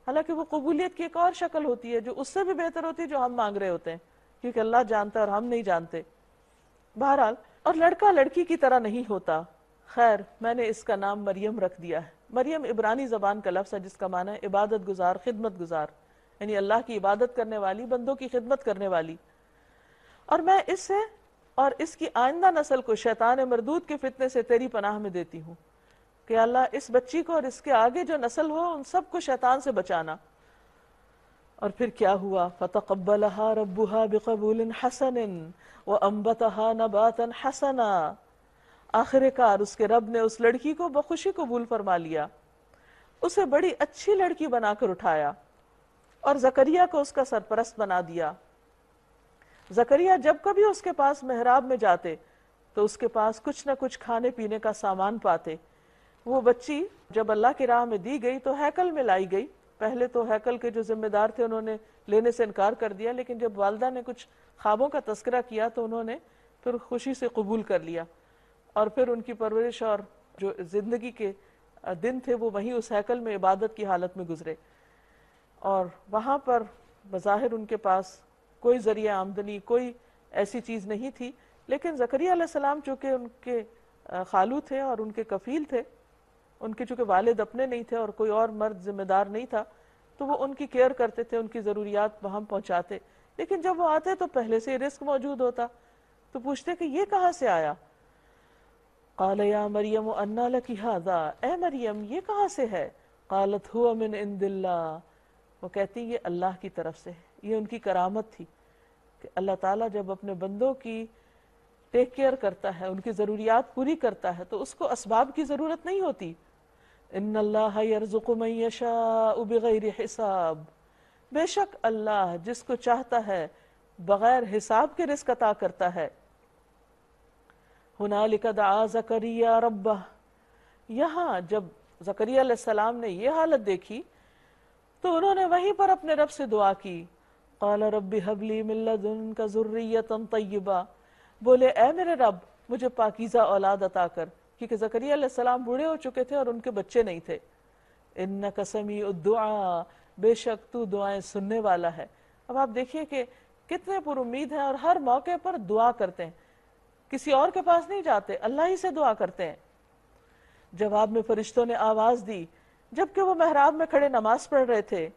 Speaker 1: حالانکہ وہ قبولیت کی ایک اور شکل ہوتی ہے جو اس سے بھی بہتر ہوتی ہے جو ہم مانگ رہے ہوتے ہیں، کیونکہ اللہ جانتا ہے اور ہم نہیں جانتے۔ بہرحال، اور لڑکا لڑکی کی طرح نہیں ہوتا۔ خیر، میں نے اس کا نام مریم رکھ دیا ہے۔ مریم عبرانی زبان کا لفظ ہے جس کا معنی ہے عبادت گزار، خدمت گزار، یعنی اللہ کی عبادت کرنے والی، بندوں کی خدمت کرنے والی۔ اور میں اس سے اور اس کی آئندہ نسل کو شیطان مردود کے فتنے سے تیری پناہ میں دیتی ہوں کہ اللہ اس بچی کو اور اس کے آگے جو نسل ہو ان سب کو شیطان سے بچانا۔ اور پھر کیا ہوا؟ فَتَقَبَّلَهَا رَبُّهَا بِقَبُولٍ حَسَنٍ وَأَنبَتَهَا نَبَاتًا حَسَنًا، آخر کار اس کے رب نے اس لڑکی کو بخوشی قبول فرما لیا، اسے بڑی اچھی لڑکی بنا کر اٹھایا اور زکریا کو اس کا سرپرست بنا دیا۔ زکریا جب کبھی اس کے پاس محراب میں جاتے تو اس کے پاس کچھ نہ کچھ کھانے پینے کا سامان پاتے۔ وہ بچی جب اللہ کی راہ میں دی گئی تو ہیکل میں لائی گئی۔ پہلے تو ہیکل کے جو ذمہ دار تھے انہوں نے لینے سے انکار کر دیا، لیکن جب والدہ نے کچھ خوابوں کا تذکرہ کیا تو انہوں نے پھر خوشی سے قبول کر لیا، اور پھر ان کی پرورش اور جو زندگی کے دن تھے وہ وہیں اس ہیکل میں عبادت کی حالت میں گزرے۔ اور وہاں پر بظاہر ان کے پاس کوئی ذریعہ آمدنی، کوئی ایسی چیز نہیں تھی، لیکن زکریا علیہ السلام چونکہ ان کے خالو تھے اور ان کے کفیل تھے، ان کے چونکہ والد اپنے نہیں تھے اور کوئی اور مرد ذمہ دار نہیں تھا، تو وہ ان کی کیئر کرتے تھے، ان کی ضروریات وہاں پہنچاتے۔ لیکن جب وہ آتے تو پہلے سے رزق موجود ہوتا، تو پوچھتے کہ یہ کہاں سے آیا؟ قال یا مریم انا لک ھذا، اے مریم یہ کہاں سے ہے؟ قالت هو من عند اللہ، وہ کہتی یہ اللہ کی طرف سے ہے۔ یہ ان کی کرامت تھی کہ اللہ تعالیٰ جب اپنے بندوں کی ٹیک کیئر کرتا ہے، ان کی ضروریات پوری کرتا ہے، تو اس کو اسباب کی ضرورت نہیں ہوتی۔ ان اللہ یرزق من یشاء بغیر حساب، بے شک اللہ جس کو چاہتا ہے بغیر حساب کے رزق عطا کرتا ہے۔ ہنالک دعا زکریا ربہ، یہاں جب زکریا علیہ السلام نے یہ حالت دیکھی تو انہوں نے وہیں پر اپنے رب سے دعا کی۔ قال رب ہب لی من لدنک ذریۃ طیبہ، بولے اے میرے رب مجھے پاکیزہ اولاد عطا کر، کیونکہ زکریا علیہ السلام بوڑھے ہو چکے تھے اور ان کے بچے نہیں تھے۔ انک سمیع الدعاء، بے شک تو دعائیں سننے والا ہے۔ اب آپ دیکھیے کہ کتنے پر امید ہیں اور ہر موقع پر دعا کرتے ہیں، کسی اور کے پاس نہیں جاتے، اللہ ہی سے دعا کرتے ہیں۔ جواب میں فرشتوں نے آواز دی جبکہ وہ محراب میں کھڑے نماز پڑھ رہے تھے،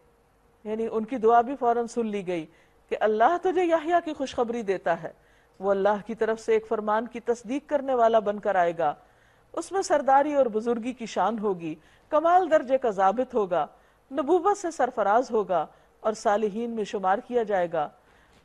Speaker 1: یعنی ان کی دعا بھی فوراً سن لی گئی کہ اللہ تجھے یحییٰ کی خوشخبری دیتا ہے، وہ اللہ کی طرف سے ایک فرمان کی تصدیق کرنے والا بن کر آئے گا، اس میں سرداری اور بزرگی کی شان ہوگی، کمال درجے کا ضابط ہوگا، نبوت سے سرفراز ہوگا اور صالحین میں شمار کیا جائے گا۔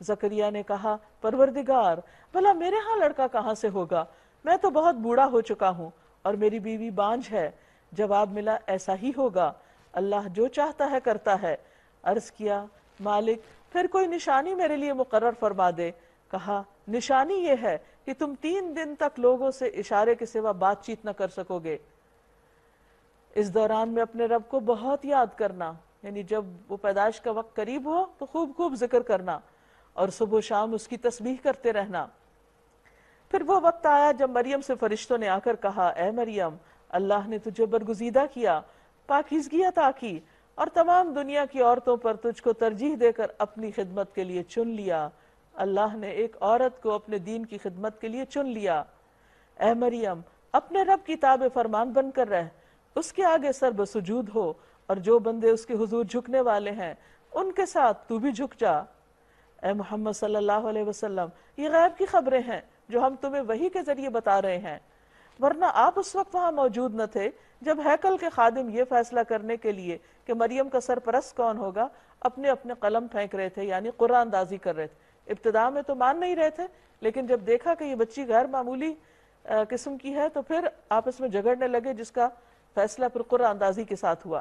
Speaker 1: زکریا نے کہا پروردگار بھلا میرے ہاں لڑکا کہاں سے ہوگا، میں تو بہت بوڑھا ہو چکا ہوں اور میری بیوی بانجھ ہے۔ جواب ملا ایسا ہی ہوگا، اللہ جو چاہتا ہے کرتا ہے۔ عرض کیا مالک پھر کوئی نشانی میرے لیے مقرر فرما دے۔ کہا نشانی یہ ہے کہ تم 3 دن تک لوگوں سے اشارے کے سوا بات چیت نہ کر سکو گے۔ اس دوران میں اپنے رب کو بہت یاد کرنا، یعنی جب وہ پیدائش کا وقت قریب ہو تو خوب خوب ذکر کرنا اور صبح و شام اس کی تسبیح کرتے رہنا۔ پھر وہ وقت آیا جب مریم سے فرشتوں نے آ کر کہا اے مریم اللہ نے تجھے برگزیدہ کیا، پاکیزگی عطا کی اور تمام دنیا کی عورتوں پر تجھ کو ترجیح دے کر اپنی خدمت کے لیے چن لیا۔ اللہ نے ایک عورت کو اپنے دین کی خدمت کے لیے چن لیا۔ اے مریم اپنے رب کی تابع فرمان بن کر رہ، اس کے آگے سر بسجود ہو، اور جو بندے اس کے حضور جھکنے والے ہیں ان کے ساتھ تو بھی جھک جا۔ اے محمد صلی اللہ علیہ وسلم یہ غیب کی خبریں ہیں جو ہم تمہیں وحی کے ذریعے بتا رہے ہیں، ورنہ آپ اس وقت وہاں موجود نہ تھے جب ہیکل کے خادم یہ فیصلہ کرنے کے لیے کہ مریم کا سرپرست کون ہوگا اپنے اپنے قلم پھینک رہے تھے، یعنی قرآن اندازی کر رہے تھے۔ ابتدا میں تو مان نہیں رہے تھے، لیکن جب دیکھا کہ یہ بچی غیر معمولی قسم کی ہے تو پھر آپس میں جھگڑنے لگے، جس کا فیصلہ پھر قرآن اندازی کے ساتھ ہوا۔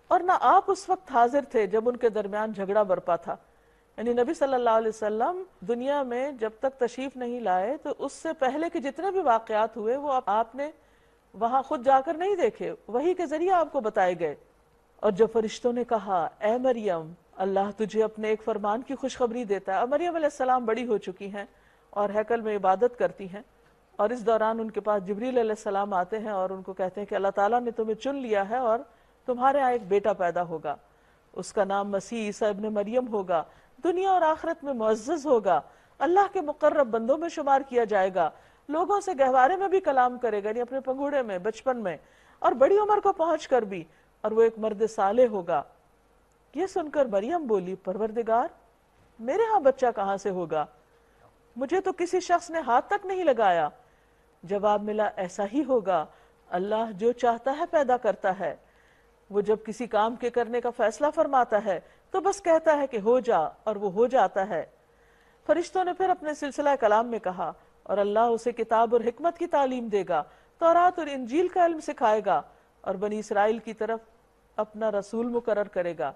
Speaker 1: اور نہ آپ اس وقت حاضر تھے جب ان کے درمیان جھگڑا برپا تھا، یعنی نبی صلی اللہ علیہ وسلم دنیا میں جب تک تشریف نہیں لائے تو اس سے پہلے کے جتنے بھی واقعات ہوئے وہ آپ نے وہاں خود جا کر نہیں دیکھے، وحی کے ذریعے آپ کو بتائے گئے۔ اور جب فرشتوں نے کہا اے مریم اللہ تجھے اپنے ایک فرمان کی خوشخبری دیتا ہے، اور مریم علیہ السلام بڑی ہو چکی ہیں اور ہیکل میں عبادت کرتی ہیں، اور اس دوران ان کے پاس جبریل علیہ السلام آتے ہیں اور ان کو کہتے ہیں کہ اللہ تعالیٰ نے تمہیں چن لیا ہے اور تمہارے ہاں ایک بیٹا پیدا ہوگا، اس کا نام مسیح عیسیٰ ابن مریم ہوگا، دنیا اور آخرت میں معزز ہوگا، اللہ کے مقرب بندوں میں شمار کیا جائے گا، لوگوں سے گہوارے میں بھی کلام کرے گا، یعنی اپنے پنگوڑے میں، بچپن میں، اور بڑی عمر کو پہنچ کر بھی، اور وہ ایک مرد صالح ہوگا۔ یہ سن کر مریم بولی پروردگار میرے ہاں بچہ کہاں سے ہوگا؟ مجھے تو کسی شخص نے ہاتھ تک نہیں لگایا۔ جواب ملا ایسا ہی ہوگا، اللہ جو چاہتا ہے پیدا کرتا ہے، وہ جب کسی کام کے کرنے کا فیصلہ فرماتا ہے تو بس کہتا ہے کہ ہو جا، اور وہ ہو جاتا ہے۔ فرشتوں نے پھر اپنے سلسلہ کلام میں کہا، اور اللہ اسے کتاب اور حکمت کی تعلیم دے گا، تورات اور انجیل کا علم سکھائے گا، اور بنی اسرائیل کی طرف اپنا رسول مقرر کرے گا۔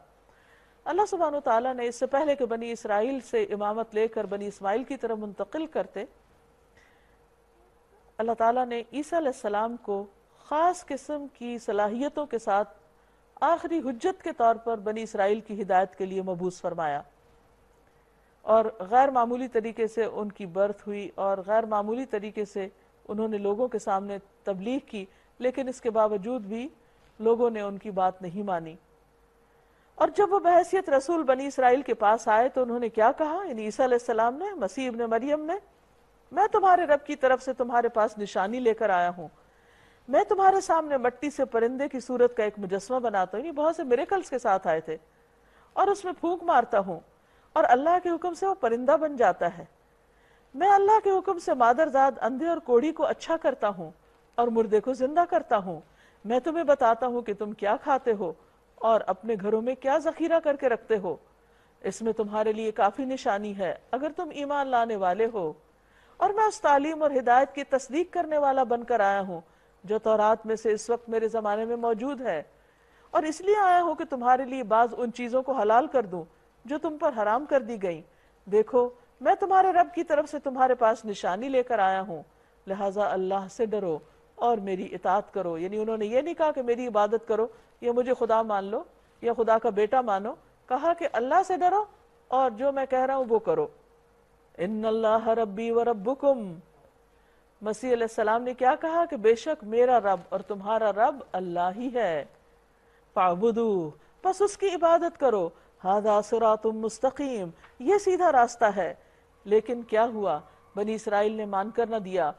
Speaker 1: اللہ سبحانہ وتعالیٰ نے اس سے پہلے کہ بنی اسرائیل سے امامت لے کر بنی اسماعیل کی طرف منتقل کرتے، اللہ تعالیٰ نے عیسیٰ علیہ السلام کو خاص قسم کی صلاحیتوں کے ساتھ آخری حجت کے طور پر بنی اسرائیل کی ہدایت کے لیے مبعوث فرمایا، اور غیر معمولی طریقے سے ان کی برتھ ہوئی، اور غیر معمولی طریقے سے انہوں نے لوگوں کے سامنے تبلیغ کی، لیکن اس کے باوجود بھی لوگوں نے ان کی بات نہیں مانی۔ اور جب وہ بحیثیت رسول بنی اسرائیل کے پاس آئے تو انہوں نے کیا کہا؟ یعنی عیسیٰ علیہ السلام نے، مسیح ابن مریم نے، میں تمہارے رب کی طرف سے تمہارے پاس نشانی لے کر آیا ہوں، میں تمہارے سامنے مٹی سے پرندے کی صورت کا ایک مجسمہ بناتا ہوں، یہ بہت سے میریکلز کے ساتھ آئے تھے، اور اس میں پھونک مارتا ہوں اور اللہ کے حکم سے وہ پرندہ بن جاتا ہے، میں اللہ کے حکم سے مادرزاد اندھے اور کوڑھی کو اچھا کرتا ہوں اور مردے کو زندہ کرتا ہوں، میں تمہیں بتاتا ہوں کہ تم کیا کھاتے ہو اور اپنے گھروں میں کیا ذخیرہ کر کے رکھتے ہو، اس میں تمہارے لیے کافی نشانی ہے اگر تم ایمان لانے والے ہو، اور میں اس تعلیم اور ہدایت کی تصدیق کرنے والا بن کر آیا ہوں جو تورات میں سے اس وقت میرے زمانے میں موجود ہے، اور اس لیے آیا ہوں کہ تمہارے لیے بعض ان چیزوں کو حلال کر دوں جو تم پر حرام کر دی گئیں، دیکھو میں تمہارے رب کی طرف سے تمہارے پاس نشانی لے کر آیا ہوں، لہٰذا اللہ سے ڈرو اور میری اطاعت کرو۔ یعنی انہوں نے یہ نہیں کہا کہ میری عبادت کرو یا مجھے خدا مان لو یا خدا کا بیٹا مانو، کہا کہ اللہ سے ڈرو اور جو میں کہہ رہا ہوں وہ کرو۔ ان اللہ ربی و ربکم، مسیح علیہ السلام نے کیا کہا کہ بے شک میرا رب اور تمہارا رب اللہ ہی ہے، فاعبدوہ، بس اس کی عبادت کرو، ھذا صراط مستقیم، یہ سیدھا راستہ ہے۔ لیکن کیا ہوا؟ بنی اسرائیل نے مان کر نہ دیا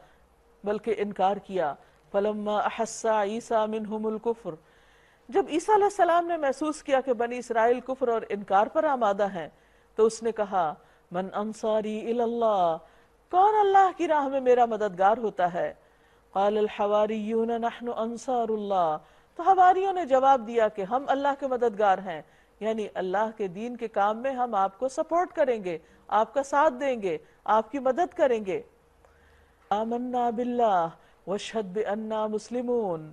Speaker 1: بلکہ انکار کیا۔ فلما احس عیسیٰ منہم الکفر، جب عیسیٰ علیہ السلام نے محسوس کیا کہ بنی اسرائیل کفر اور انکار پر آمادہ ہیں تو اس نے کہا من انصاری الی اللہ، کون اللہ کی راہ میں میرا مددگار ہوتا ہے؟ قال الحواریون نحن انصار اللہ، تو حواریوں نے جواب دیا کہ ہم اللہ کے مددگار ہیں، یعنی اللہ کے دین کے کام میں ہم آپ کو سپورٹ کریں گے، آپ کا ساتھ دیں گے، آپ کی مدد کریں گے۔ آمنا باللہ واشہد بأننا مسلمون،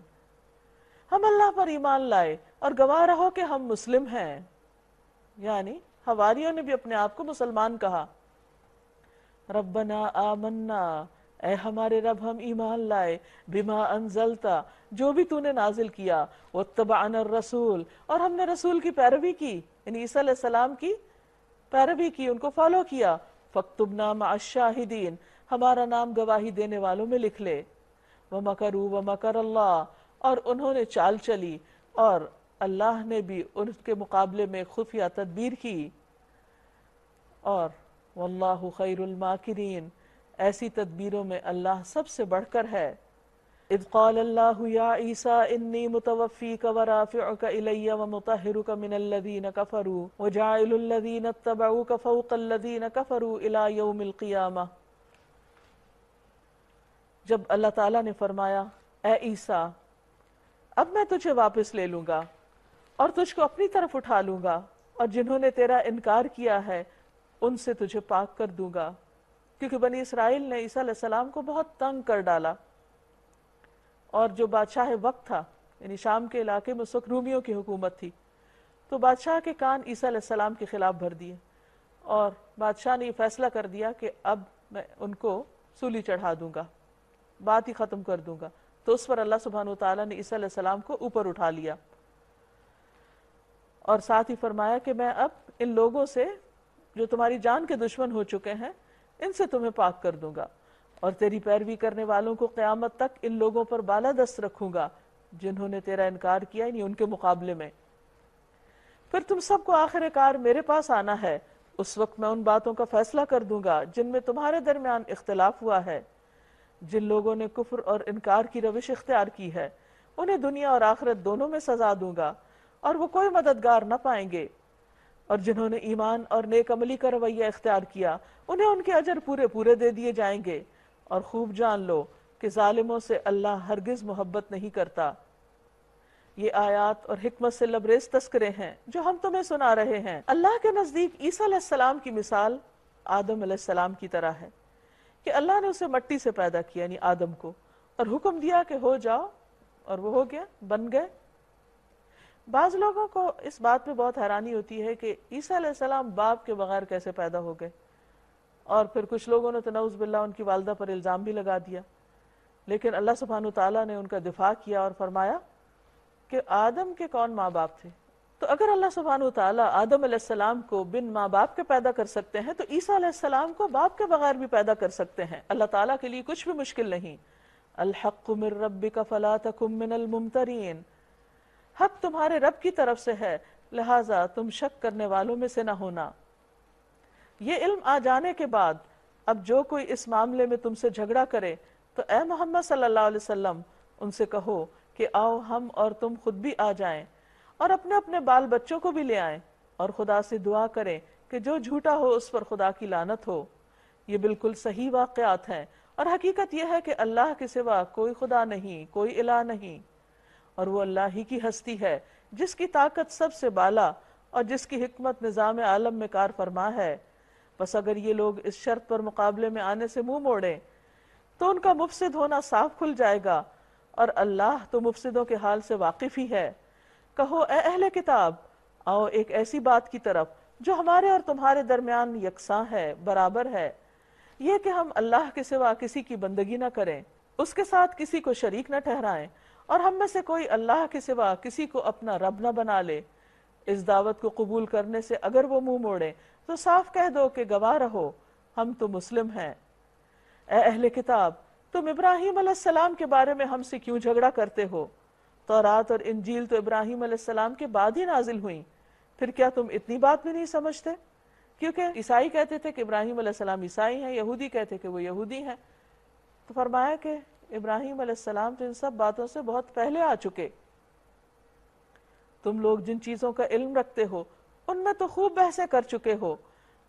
Speaker 1: ہم اللہ پر ایمان لائے اور گواہ رہو کہ ہم مسلم ہیں، یعنی حواریوں نے بھی اپنے آپ کو مسلمان کہا۔ ربنا آمنا، اے ہمارے رب ہم ایمان لائے، بما انزلتا، جو بھی تو نے نازل کیا، واتبعنا الرسول، اور ہم نے رسول کی پیروی کی، یعنی عیسیٰ علیہ السلام کی پیروی کی، ان کو فالو کیا، فاکتبنا مع الشاہدین، ہمارا نام گواہی دینے والوں میں لکھ لے، ومکروا ومکر اللہ، اور انہوں نے چال چلی اور اللہ نے بھی ان کے مقابلے میں خفیہ تدبیر کی، اور واللہ خیر الماکرین، ایسی تدبیروں میں اللہ سب سے بڑھ کر ہے۔ اذ قال اللہ یا عیسیٰ انی متوفیک ورافعک الی ومطہرک من الذین کفروا وجاعل الذین اتبعوک فوق الذین کفروا الی یوم القیامہ، جب اللہ تعالیٰ نے فرمایا اے عیسیٰ اب میں تجھے واپس لے لوں گا اور تجھ کو اپنی طرف اٹھا لوں گا، اور جنہوں نے تیرا انکار کیا ہے ان سے تجھے پاک کر دوں گا، کیونکہ بنی اسرائیل نے عیسیٰ علیہ السلام کو بہت تنگ کر ڈالا، اور جو بادشاہ وقت تھا، یعنی شام کے علاقے میں اس وقت رومیوں کی حکومت تھی، تو بادشاہ کے کان عیسیٰ علیہ السلام کے خلاف بھر دیے، اور بادشاہ نے یہ فیصلہ کر دیا کہ اب میں ان کو سولی چڑھا دوں گا، بات ہی ختم کر دوں گا۔ تو اس پر اللہ سبحانہ وتعالیٰ نے عیسیٰ علیہ السلام کو اوپر اٹھا لیا، اور ساتھ ہی فرمایا کہ میں اب ان لوگوں سے جو تمہاری جان کے دشمن ہو چکے ہیں ان سے تمہیں پاک کر دوں گا، اور تیری پیروی کرنے والوں کو قیامت تک ان لوگوں پر بالادست رکھوں گا جنہوں نے تیرا انکار کیا، یعنی ان کے مقابلے میں۔ پھر تم سب کو آخر کار میرے پاس آنا ہے، اس وقت میں ان باتوں کا فیصلہ کر دوں گا جن میں تمہارے درمیان اختلاف ہوا ہے۔ جن لوگوں نے کفر اور انکار کی روش اختیار کی ہے انہیں دنیا اور آخرت دونوں میں سزا دوں گا، اور وہ کوئی مددگار نہ پائیں گے۔ اور جنہوں نے ایمان اور نیک عملی کا رویہ اختیار کیا انہیں ان کے اجر پورے پورے دے دیے جائیں گے، اور خوب جان لو کہ ظالموں سے اللہ ہرگز محبت نہیں کرتا۔ یہ آیات اور حکمت سے لبریز تذکرے ہیں جو ہم تمہیں سنا رہے ہیں۔ اللہ کے نزدیک عیسیٰ علیہ السلام کی مثال آدم علیہ السلام کی طرح ہے کہ اللہ نے اسے مٹی سے پیدا کیا، یعنی آدم کو، اور حکم دیا کہ ہو جاؤ، اور وہ ہو گیا، بن گئے۔ بعض لوگوں کو اس بات پہ بہت حیرانی ہوتی ہے کہ عیسیٰ علیہ السلام باپ کے بغیر کیسے پیدا ہو گئے، اور پھر کچھ لوگوں نے تو نعوذ باللہ ان کی والدہ پر الزام بھی لگا دیا، لیکن اللہ سبحانہ وتعالیٰ نے ان کا دفاع کیا اور فرمایا کہ آدم کے کون ماں باپ تھے؟ تو اگر اللہ سبحانہ وتعالیٰ آدم علیہ السلام کو بن ماں باپ کے پیدا کر سکتے ہیں تو عیسیٰ علیہ السلام کو باپ کے بغیر بھی پیدا کر سکتے ہیں۔ اللہ تعالیٰ کے لیے کچھ بھی مشکل نہیں۔ الحق من ربک فلا تکن من الممترین، حق تمہارے رب کی طرف سے ہے، لہٰذا تم شک کرنے والوں میں سے نہ ہونا۔ یہ علم آ جانے کے بعد اب جو کوئی اس معاملے میں تم سے جھگڑا کرے تو اے محمد صلی اللہ علیہ وسلم ان سے کہو کہ آؤ ہم اور تم خود بھی آ جائیں اور اپنے اپنے بال بچوں کو بھی لے آئیں، اور خدا سے دعا کریں کہ جو جھوٹا ہو اس پر خدا کی لعنت ہو۔ یہ بالکل صحیح واقعات ہیں، اور حقیقت یہ ہے کہ اللہ کے سوا کوئی خدا نہیں، کوئی الہ نہیں، اور وہ اللہ ہی کی ہستی ہے جس کی طاقت سب سے بالا اور جس کی حکمت نظام عالم میں کار فرما ہے۔ بس اگر یہ لوگ اس شرط پر مقابلے میں آنے سے منہ موڑیں تو ان کا مفسد ہونا صاف کھل جائے گا، اور اللہ تو مفسدوں کے حال سے واقف ہی ہے۔ کہو اے اہل کتاب، آؤ ایک ایسی بات کی طرف جو ہمارے اور تمہارے درمیان یکساں ہے، برابر ہے، یہ کہ ہم اللہ کے سوا کسی کی بندگی نہ کریں، اس کے ساتھ کسی کو شریک نہ ٹھہرائیں، اور ہم میں سے کوئی اللہ کے سوا کسی کو اپنا رب نہ بنا لے۔ اس دعوت کو قبول کرنے سے اگر وہ منہ موڑے تو صاف کہہ دو کہ گواہ رہو ہم تو مسلم ہیں۔ اے اہل کتاب، تم ابراہیم علیہ السلام کے بارے میں ہم سے کیوں جھگڑا کرتے ہو؟ تورات اور انجیل تو ابراہیم علیہ السلام کے بعد ہی نازل ہوئیں، پھر کیا تم اتنی بات بھی نہیں سمجھتے؟ کیونکہ عیسائی کہتے تھے کہ ابراہیم علیہ السلام عیسائی ہیں، یہودی کہتے کہ وہ یہودی ہیں، تو فرمایا کہ ابراہیم علیہ السلام تو ان سب باتوں سے بہت پہلے آ چکے۔ تم لوگ جن چیزوں کا علم رکھتے ہو ان میں تو خوب بحثیں کر چکے ہو،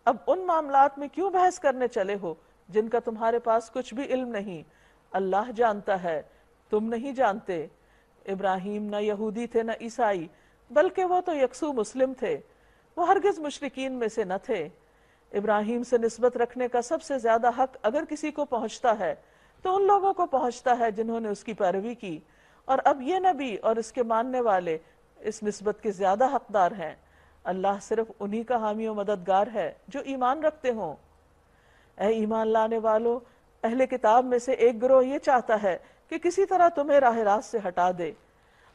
Speaker 1: اب ان معاملات میں کیوں بحث کرنے چلے ہو جن کا تمہارے پاس کچھ بھی علم نہیں؟ اللہ جانتا ہے، تم نہیں جانتے۔ ابراہیم نہ یہودی تھے نہ عیسائی، بلکہ وہ تو یکسو مسلم تھے، وہ ہرگز مشرکین میں سے نہ تھے۔ ابراہیم سے نسبت رکھنے کا سب سے زیادہ حق اگر کسی کو پہنچتا ہے تو ان لوگوں کو پہنچتا ہے جنہوں نے اس کی پیروی کی، اور اب یہ نبی اور اس کے ماننے والے اس نسبت کے زیادہ حقدار ہیں۔ اللہ صرف انہی کا حامی و مددگار ہے جو ایمان رکھتے ہوں۔ اے ایمان لانے والو، اہل کتاب میں سے ایک گروہ یہ چاہتا ہے کہ کسی طرح تمہیں راہ راست سے ہٹا دے،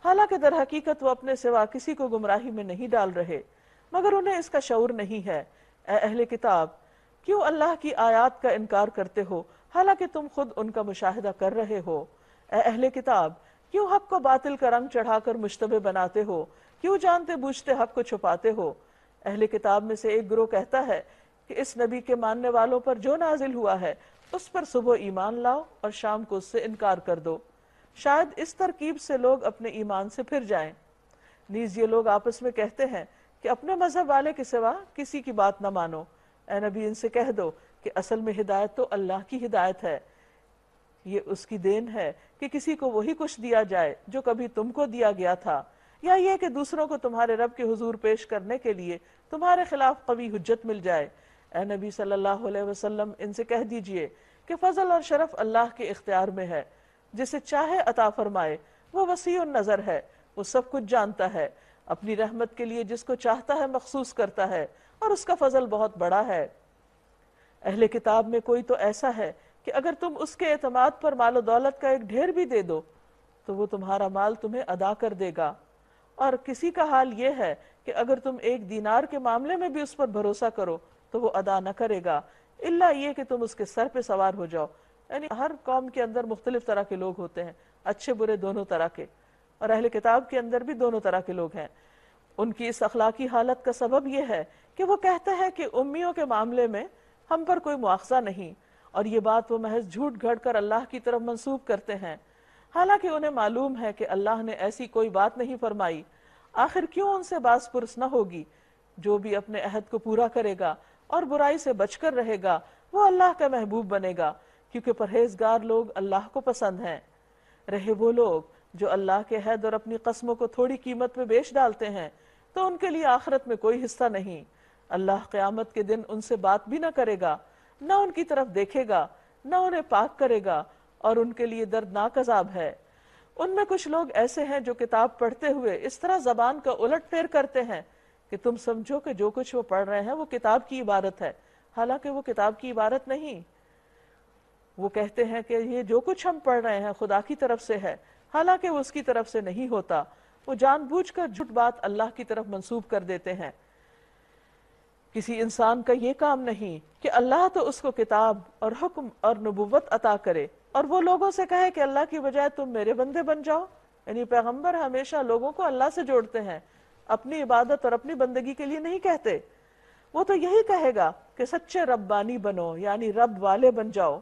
Speaker 1: حالانکہ در حقیقت وہ اپنے سوا کسی کو گمراہی میں نہیں ڈال رہے، مگر انہیں اس کا شعور نہیں ہے۔ اے اہل کتاب، کیوں اللہ کی آیات کا انکار کرتے ہو حالانکہ تم خود ان کا مشاہدہ کر رہے ہو؟ اے اہل کتاب، کیوں حق کو باطل کا رنگ چڑھا کر مشتبہ بناتے ہو؟ کیوں جانتے بوجھتے حق کو چھپاتے ہو؟ اہل کتاب میں سے ایک گروہ کہتا ہے کہ اس نبی کے ماننے والوں پر جو نازل ہوا ہے اس پر صبح ایمان لاؤ اور شام کو اس سے انکار کر دو، شاید اس ترکیب سے لوگ اپنے ایمان سے پھر جائیں۔ نیز یہ لوگ آپس میں کہتے ہیں کہ اپنے مذہب والے کے سوا کسی کی بات نہ مانو۔ اے نبی ان سے کہہ دو کہ اصل میں ہدایت تو اللہ کی ہدایت ہے، یہ اس کی دین ہے کہ کسی کو وہی کچھ دیا جائے جو کبھی تم کو دیا گیا تھا، یا یہ کہ دوسروں کو تمہارے رب کے حضور پیش کرنے کے لیے تمہارے خلاف قوی حجت مل جائے۔ اے نبی صلی اللہ علیہ وسلم ان سے کہہ دیجئے کہ فضل اور شرف اللہ کے اختیار میں ہے، جسے چاہے عطا فرمائے، وہ وسیع النظر ہے، وہ سب کچھ جانتا ہے، اپنی رحمت کے لیے جس کو چاہتا ہے مخصوص کرتا ہے، اور اس کا فضل بہت بڑا ہے۔ اہل کتاب میں کوئی تو ایسا ہے کہ اگر تم اس کے اعتماد پر مال و دولت کا ایک ڈھیر بھی دے دو تو وہ تمہارا مال تمہیں ادا کر دے گا، اور کسی کا حال یہ ہے کہ اگر تم ایک دینار کے معاملے میں بھی اس پر بھروسہ کرو تو وہ ادا نہ کرے گا، الا یہ کہ تم اس کے سر پہ سوار ہو جاؤ۔ یعنی ہر قوم کے اندر مختلف طرح کے لوگ ہوتے ہیں، اچھے برے دونوں طرح کے، اور اہل کتاب کے اندر بھی دونوں طرح کے لوگ ہیں۔ ان کی اس اخلاقی حالت کا سبب یہ ہے کہ وہ کہتے ہیں کہ امیوں کے معاملے میں ہم پر کوئی مواخذہ نہیں، اور یہ بات وہ محض جھوٹ گھڑ کر اللہ کی طرف منسوب کرتے ہیں، حالانکہ انہیں معلوم ہے کہ اللہ نے ایسی کوئی بات نہیں فرمائی۔ آخر کیوں ان سے باز پرس نہ ہوگی جو بھی اپنے عہد کو پورا کرے گا اور برائی سے بچ کر رہے گا وہ اللہ کا محبوب بنے گا، کیونکہ پرہیزگار لوگ اللہ کو پسند ہیں۔ رہے وہ لوگ جو اللہ کے عہد اور اپنی قسموں کو تھوڑی قیمت میں بیچ ڈالتے ہیں تو ان کے لیے آخرت میں کوئی حصہ نہیں۔ اللہ قیامت کے دن ان سے بات بھی نہ کرے گا، نہ ان کی طرف دیکھے گا، نہ انہیں پاک کرے گا، اور ان کے لیے دردناک عذاب ہے۔ ان میں کچھ لوگ ایسے ہیں جو کتاب پڑھتے ہوئے اس طرح زبان کا الٹ پھیر کرتے ہیں کہ تم سمجھو کہ جو کچھ وہ پڑھ رہے ہیں وہ کتاب کی عبارت ہے، حالانکہ وہ کتاب کی عبارت نہیں۔ وہ کہتے ہیں کہ یہ جو کچھ ہم پڑھ رہے ہیں خدا کی طرف سے ہے، حالانکہ وہ اس کی طرف سے نہیں ہوتا۔ وہ جان بوجھ کر جھوٹ بات اللہ کی طرف منسوب کر دیتے ہیں۔ کسی انسان کا یہ کام نہیں کہ اللہ تو اس کو کتاب اور حکم اور نبوت عطا کرے اور وہ لوگوں سے کہے کہ اللہ کی بجائے تم میرے بندے بن جاؤ۔ یعنی پیغمبر ہمیشہ لوگوں کو اللہ سے جوڑتے ہیں، اپنی عبادت اور اپنی بندگی کے لیے نہیں کہتے۔ وہ تو یہی کہے گا کہ سچے ربانی بنو، یعنی رب والے بن جاؤ،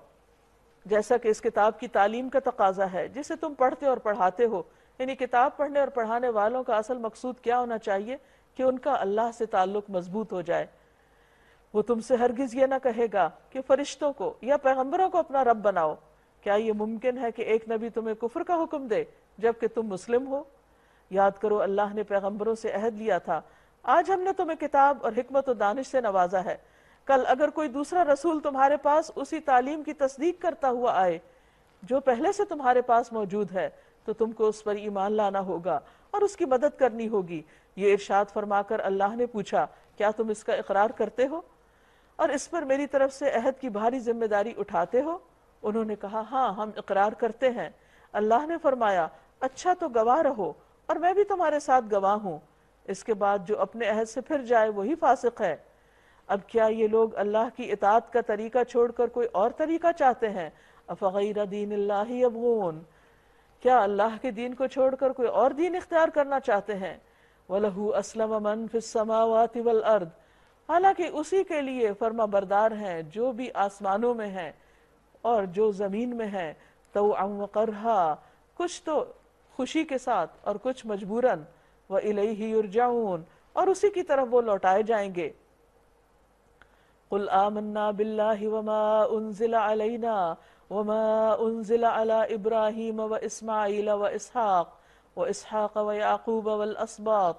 Speaker 1: جیسا کہ اس کتاب کی تعلیم کا تقاضا ہے جسے تم پڑھتے اور پڑھاتے ہو۔ یعنی کتاب پڑھنے اور پڑھانے والوں کا اصل مقصود کیا ہونا چاہیے کہ ان کا اللہ سے تعلق مضبوط ہو جائے۔ وہ تم سے ہرگز یہ نہ کہے گا کہ فرشتوں کو یا پیغمبروں کو اپنا رب بناؤ۔ کیا یہ ممکن ہے کہ ایک نبی تمہیں کفر کا حکم دے جبکہ تم مسلم ہو؟ یاد کرو اللہ نے پیغمبروں سے عہد لیا تھا، آج ہم نے تمہیں کتاب اور حکمت و دانش سے نوازا ہے۔ کل اگر کوئی دوسرا رسول تمہارے پاس اسی تعلیم کی تصدیق کرتا ہوا آئے جو پہلے سے تمہارے پاس موجود ہے تو تم کو اس پر ایمان لانا ہوگا اور اس کی مدد کرنی ہوگی۔ یہ ارشاد فرما کر اللہ نے پوچھا، کیا تم اس کا اقرار کرتے ہو اور اس پر میری طرف سے عہد کی بھاری ذمہ داری اٹھاتے ہو؟ انہوں نے کہا، ہاں ہم اقرار کرتے ہیں۔ اللہ نے فرمایا، اچھا تو گواہ رہو اور میں بھی تمہارے ساتھ گواہ ہوں۔ اس کے بعد جو اپنے عہد سے پھر جائے وہی فاسق ہے۔ اب کیا یہ لوگ اللہ کی اطاعت کا طریقہ چھوڑ کر کوئی اور طریقہ چاہتے ہیں؟ افغیر دین اللہ یبغون، کیا اللہ کے دین کو چھوڑ کر کوئی اور دین اختیار کرنا چاہتے ہیں؟ وَلَهُ أَسْلَمَ مَن فِي السَّمَاوَاتِ وَالْأَرْضِ، حالانکہ اسی کے لیے فرما بردار ہیں جو بھی آسمانوں میں ہیں اور جو زمین میں ہیں، طوعا وقرہا، کچھ تو خوشی کے ساتھ اور کچھ مجبوراً، وَإِلَيْهِ يُرْجَعُونَ، اور اسی کی طرف وہ لوٹائے جائیں گے۔ قُلْ آمَنَّا بِاللَّهِ وَمَا أُنزِلَ عَلَيْنَا وَمَا أُنزِلَ عَلَى إِبْرَاهِيمَ وَإِسْمَاعِيلَ وَإِسْحَاقَ وَيَعْقُوبَ وَالْأَسْبَاطِ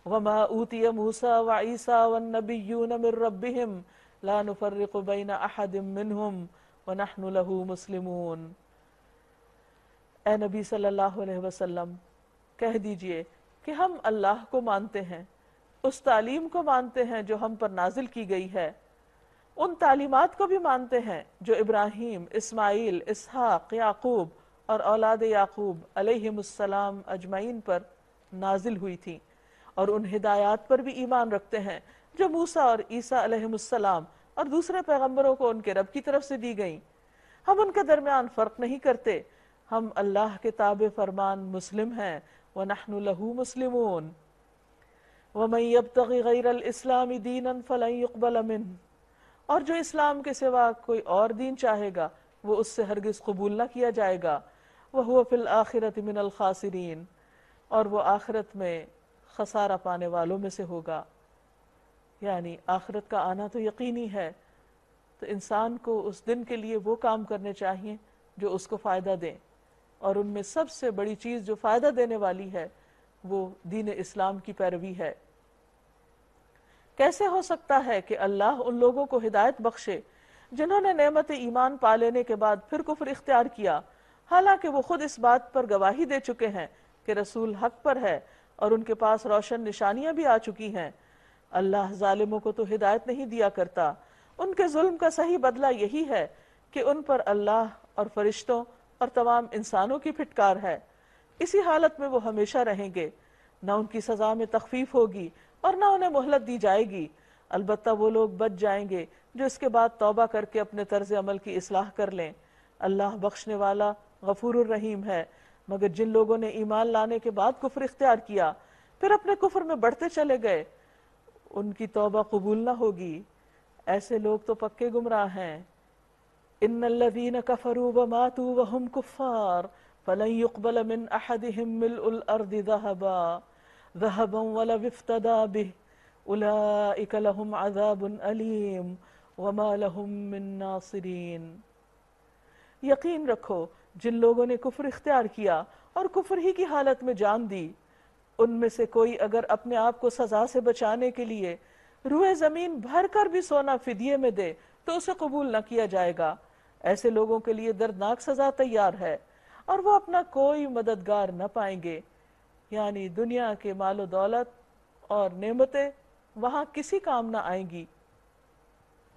Speaker 1: وَمَا أُوتِيَ مُوسَى وَعِيسَى وَالنَّبِيُّونَ مِن رَّبِّهِمْ لَا نُفَرِّقُ بَيْنَ أَحَدٍ مِّنْهُمْ وَنَحْنُ لَهُ مُسْلِمُونَ۔ اے نبی صلی اللہ علیہ وسلم کہہ دیجئے کہ ہم اللہ کو مانتے ہیں، اس تعلیم کو مانتے ہیں جو ہم پر نازل کی گئی ہے، ان تعلیمات کو بھی مانتے ہیں جو ابراہیم، اسماعیل، اسحاق، یعقوب اور اولاد یعقوب علیہم السلام اجمعین پر نازل ہوئی تھی، اور ان ہدایات پر بھی ایمان رکھتے ہیں جو موسیٰ اور عیسیٰ علیہم السلام اور دوسرے پیغمبروں کو ان کے رب کی طرف سے دی گئیں۔ ہم ان کے درمیان فرق نہیں کرتے، ہم اللہ کے تابع فرمان مسلم ہیں۔ وَنَحْنُ لَهُ مُسْلِمُونَ وَمَن يَبْتَغِ غَيْرَ الْإِسْلَامِ دِينًا فَلَن يُقْبَلَ مِنْهُ، اور جو اسلام کے سوا کوئی اور دین چاہے گا وہ اس سے ہرگز قبول نہ کیا جائے گا۔ وَهُوَ فِي الْآخِرَةِ مِنَ الْخَاسِرِينَ، اور وہ آخرت میں خسارہ پانے والوں میں سے ہوگا۔ یعنی آخرت کا آنا تو یقینی ہے، تو انسان کو اس دن کے لیے وہ کام کرنے چاہیے جو اس کو فائدہ دیں، اور ان میں سب سے بڑی چیز جو فائدہ دینے والی ہے وہ دین اسلام کی پیروی ہے۔ کیسے ہو سکتا ہے کہ اللہ ان لوگوں کو ہدایت بخشے جنہوں نے نعمت ایمان پا لینے کے بعد پھر کفر اختیار کیا، حالانکہ وہ خود اس بات پر گواہی دے چکے ہیں کہ رسول حق پر ہے اور ان کے پاس روشن نشانیاں بھی آ چکی ہیں۔ اللہ ظالموں کو تو ہدایت نہیں دیا کرتا، ان کے ظلم کا صحیح بدلہ یہی ہے کہ ان پر اللہ اور فرشتوں اور تمام انسانوں کی پھٹکار ہے، اسی حالت میں وہ ہمیشہ رہیں گے، نہ ان کی سزا میں تخفیف ہوگی اور نہ انہیں مہلت دی جائے گی۔ البتہ وہ لوگ بچ جائیں گے جو اس کے بعد توبہ کر کے اپنے طرز عمل کی اصلاح کر لیں۔ اللہ بخشنے والا غفور الرحیم ہے۔ مگر جن لوگوں نے ایمان لانے کے بعد کفر اختیار کیا پھر اپنے کفر میں بڑھتے چلے گئے، ان کی توبہ قبول نہ ہوگی، ایسے لوگ تو پکے گمراہ ہیں۔ ان الذين كفروا وماتوا وهم كفار فلن يقبل من احدهم ملء الارض ذهبا ولو افتدى به اولئک لہم عذاب علیم وما لہم من ناصرین۔ یقین رکھو جن لوگوں نے کفر اختیار کیا اور کفر ہی کی حالت میں جان دی، ان میں سے کوئی اگر اپنے آپ کو سزا سے بچانے کے لیے روئے زمین بھر کر بھی سونا فدیے میں دے تو اسے قبول نہ کیا جائے گا۔ ایسے لوگوں کے لیے دردناک سزا تیار ہے اور وہ اپنا کوئی مددگار نہ پائیں گے، یعنی دنیا کے مال و دولت اور نعمتیں وہاں کسی کام نہ آئیں گی۔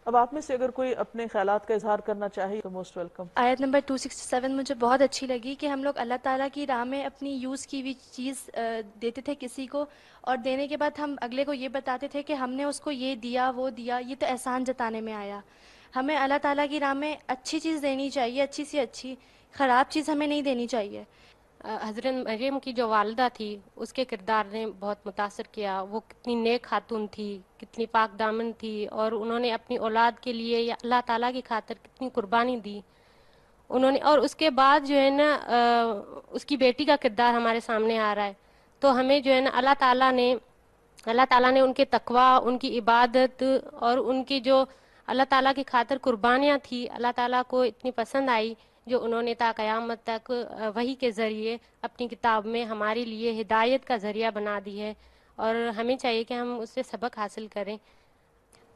Speaker 1: اب آپ میں سے اگر کوئی اپنے خیالات کا اظہار کرنا چاہے تو موسٹ ویلکم۔
Speaker 2: آیت نمبر 267 مجھے بہت اچھی لگی کہ ہم لوگ اللہ تعالیٰ کی راہ میں اپنی یوز کی ہوئی چیز دیتے تھے کسی کو، اور دینے کے بعد ہم اگلے کو یہ بتاتے تھے کہ ہم نے اس کو یہ دیا وہ دیا، یہ تو احسان جتانے میں آیا۔ ہمیں اللہ تعالیٰ کی راہ میں اچھی چیز دینی چاہیے، اچھی سے اچھی، خراب چیز ہمیں نہیں دینی چاہیے۔
Speaker 3: حضرت مریم کی جو والدہ تھی اس کے کردار نے بہت متاثر کیا۔ وہ کتنی نیک خاتون تھی، کتنی پاک دامن تھی، اور انہوں نے اپنی اولاد کے لیے یا اللہ تعالیٰ کی خاطر کتنی قربانی دی انہوں نے۔ اور اس کے بعد جو ہے نا اس کی بیٹی کا کردار ہمارے سامنے آ رہا ہے، تو ہمیں جو ہے نا اللہ تعالیٰ نے ان کے تقوی، ان کی عبادت اور ان کی جو اللہ تعالیٰ کی خاطر قربانیاں تھی اللہ تعالیٰ کو اتنی پسند آئی، جو انہوں نے تا قیامت تک وحی کے ذریعے اپنی کتاب میں ہمارے لیے ہدایت کا ذریعہ بنا دی ہے، اور ہمیں چاہیے کہ ہم اس سے سبق حاصل کریں۔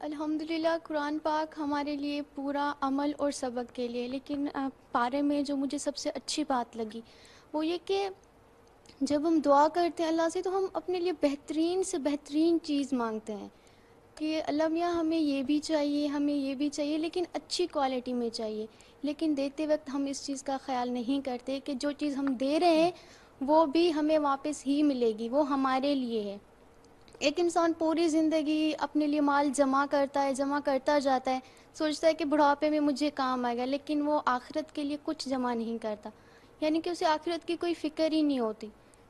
Speaker 4: الحمدللہ قرآن پاک ہمارے لیے پورا عمل اور سبق کے لیے، لیکن پارے میں جو مجھے سب سے اچھی بات لگی وہ یہ کہ جب ہم دعا کرتے ہیں اللہ سے تو ہم اپنے لیے بہترین سے بہترین چیز مانگتے ہیں کہ اللہ میاں ہمیں یہ بھی چاہیے، ہمیں یہ بھی چاہیے، لیکن اچھی کوالٹی میں چاہیے۔ لیکن دیتے وقت ہم اس چیز کا خیال نہیں کرتے کہ جو چیز ہم دے رہے ہیں وہ بھی ہمیں واپس ہی ملے گی، وہ ہمارے لیے ہے۔ ایک انسان پوری زندگی اپنے لیے مال جمع کرتا جاتا ہے، سوچتا ہے کہ بڑھاپے میں مجھے کام آئے گا، لیکن وہ آخرت کے لیے کچھ جمع نہیں کرتا، یعنی کہ اسے آخرت کی کوئی فکر ہی نہیں ہوتی۔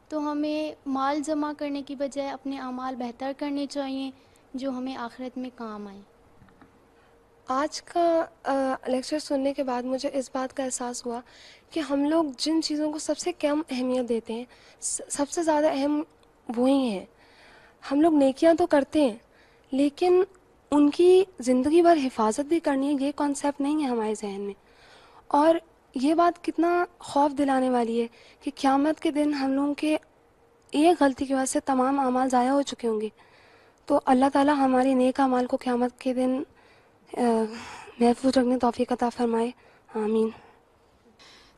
Speaker 4: تو ہمیں مال جمع کرنے کی بجائے اپنے اعمال بہتر کرنے چاہیے جو ہمیں آخرت میں کام آئیں۔
Speaker 5: آج کا لیکچر سننے کے بعد مجھے اس بات کا احساس ہوا کہ ہم لوگ جن چیزوں کو سب سے کم اہمیت دیتے ہیں سب سے زیادہ اہم وہی ہیں۔ ہم لوگ نیکیاں تو کرتے ہیں لیکن ان کی زندگی بھر حفاظت بھی کرنی ہے، یہ کانسیپٹ نہیں ہے ہمارے ذہن میں۔ اور یہ بات کتنا خوف دلانے والی ہے کہ قیامت کے دن ہم لوگوں کے ایک غلطی کی وجہ سے تمام اعمال ضائع ہو چکے ہوں گے۔ تو اللہ تعالیٰ ہمارے نیک اعمال کو قیامت کے دن محفوظ رکھنے توفیق عطا فرمائے، آمین۔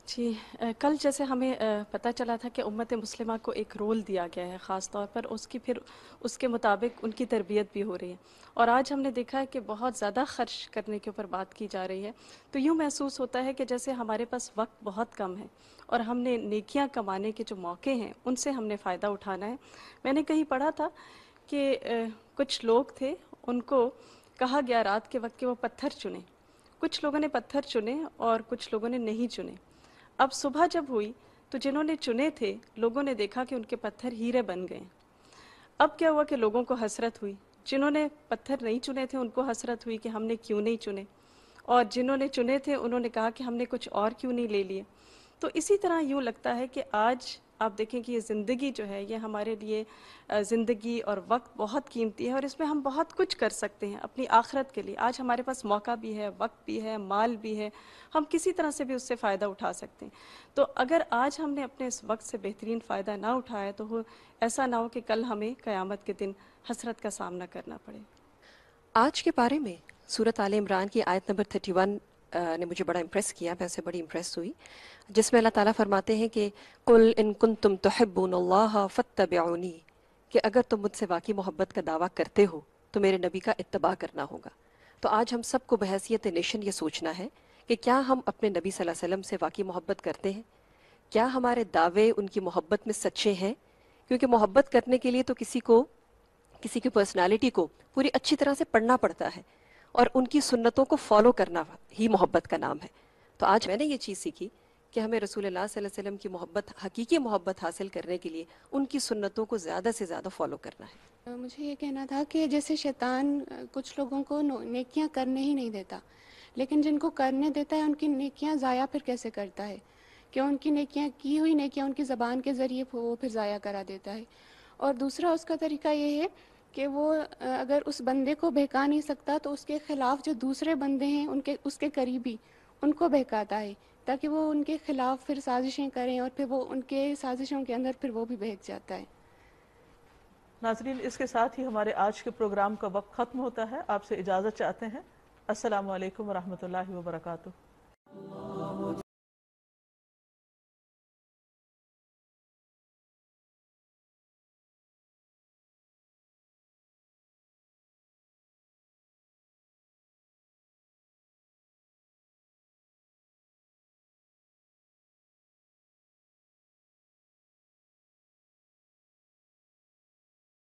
Speaker 6: جی، کل جیسے ہمیں پتہ چلا تھا کہ امت مسلمہ کو ایک رول دیا گیا ہے خاص طور پر، پھر اس کے مطابق ان کی تربیت بھی ہو رہی ہے، اور آج ہم نے دیکھا ہے کہ بہت زیادہ خرچ کرنے کے اوپر بات کی جا رہی ہے، تو یوں محسوس ہوتا ہے کہ جیسے ہمارے پاس وقت بہت کم ہے اور ہم نے نیکیاں کمانے کے جو موقع ہیں ان سے ہم نے فائدہ اٹھانا ہے۔ میں نے کہیں پڑھا تھا کہ کچھ لوگ تھے، ان کو کہا گیا رات کے وقت کہ وہ پتھر چنیں، کچھ لوگوں نے پتھر چنے اور کچھ لوگوں نے نہیں چنے۔ اب صبح جب ہوئی تو جنہوں نے چنے تھے لوگوں نے دیکھا کہ ان کے پتھر ہیرے بن گئے۔ اب کیا ہوا کہ لوگوں کو حسرت ہوئی، جنہوں نے پتھر نہیں چنے تھے ان کو حسرت ہوئی کہ ہم نے کیوں نہیں چنے، اور جنہوں نے چنے تھے انہوں نے کہا کہ ہم نے کچھ اور کیوں نہیں لے لیے۔ تو اسی طرح یوں لگتا ہے کہ آج آپ دیکھیں کہ یہ زندگی جو ہے یہ ہمارے لیے زندگی اور وقت بہت قیمتی ہے، اور اس میں ہم بہت کچھ کر سکتے ہیں اپنی آخرت کے لیے۔ آج ہمارے پاس موقع بھی ہے، وقت بھی ہے، مال بھی ہے، ہم کسی طرح سے بھی اس سے فائدہ اٹھا سکتے ہیں۔ تو اگر آج ہم نے اپنے اس وقت سے بہترین فائدہ نہ اٹھایا تو ایسا نہ ہو کہ کل ہمیں قیامت کے دن حسرت کا سامنا کرنا پڑے۔
Speaker 7: آج کے بارے میں سورۃ آل عمران کی آیت نمبر 31 نے مجھے بڑا امپریس کیا، میں اسے بڑی امپریس ہوئی، جس میں اللہ تعالیٰ فرماتے ہیں کہ قُلْ إِن كُنتُمْ تُحِبُّونَ اللَّهَ فَاتَّبِعُونِي، کہ اگر تم مجھ سے واقعی محبت کا دعویٰ کرتے ہو تو میرے نبی کا اتباع کرنا ہوگا۔ تو آج ہم سب کو بحیثیت نیشن یہ سوچنا ہے کہ کیا ہم اپنے نبی صلی اللہ علیہ وسلم سے واقعی محبت کرتے ہیں؟ کیا ہمارے دعوے ان کی محبت میں سچے ہیں؟ کیونکہ محبت کرنے کے لیے تو کسی کی پرسنالٹی کو پوری اچھی طرح سے پڑھنا پڑتا ہے، اور ان کی سنتوں کو فالو کرنا ہی محبت کا نام ہے۔ تو آج میں نے یہ چیز سیکھی کہ ہمیں رسول اللہ صلی اللہ علیہ وسلم کی محبت، حقیقی محبت حاصل کرنے کے لیے ان کی سنتوں کو زیادہ سے زیادہ فالو کرنا ہے۔
Speaker 8: مجھے یہ کہنا تھا کہ جیسے شیطان کچھ لوگوں کو نیکیاں کرنے ہی نہیں دیتا، لیکن جن کو کرنے دیتا ہے ان کی نیکیاں ضائع پھر کیسے کرتا ہے، کہ ان کی نیکیاں کی ہوئی نیکیاں ان کی زبان کے ذریعے وہ پھر ضائع کرا دیتا ہے۔ اور دوسرا اس کا طریقہ یہ ہے کہ وہ اگر اس بندے کو بہکا نہیں سکتا تو اس کے خلاف جو دوسرے بندے ہیں اس کے قریبی ان کو بہکاتا ہے، تاکہ وہ ان کے خلاف پھر سازشیں کریں اور پھر وہ ان کے سازشوں کے اندر پھر وہ بھی بہک جاتا ہے۔
Speaker 1: ناظرین، اس کے ساتھ ہی ہمارے آج کے پروگرام کا وقت ختم ہوتا ہے۔ آپ سے اجازت چاہتے ہیں۔ السلام علیکم ورحمۃ اللہ وبرکاتہ۔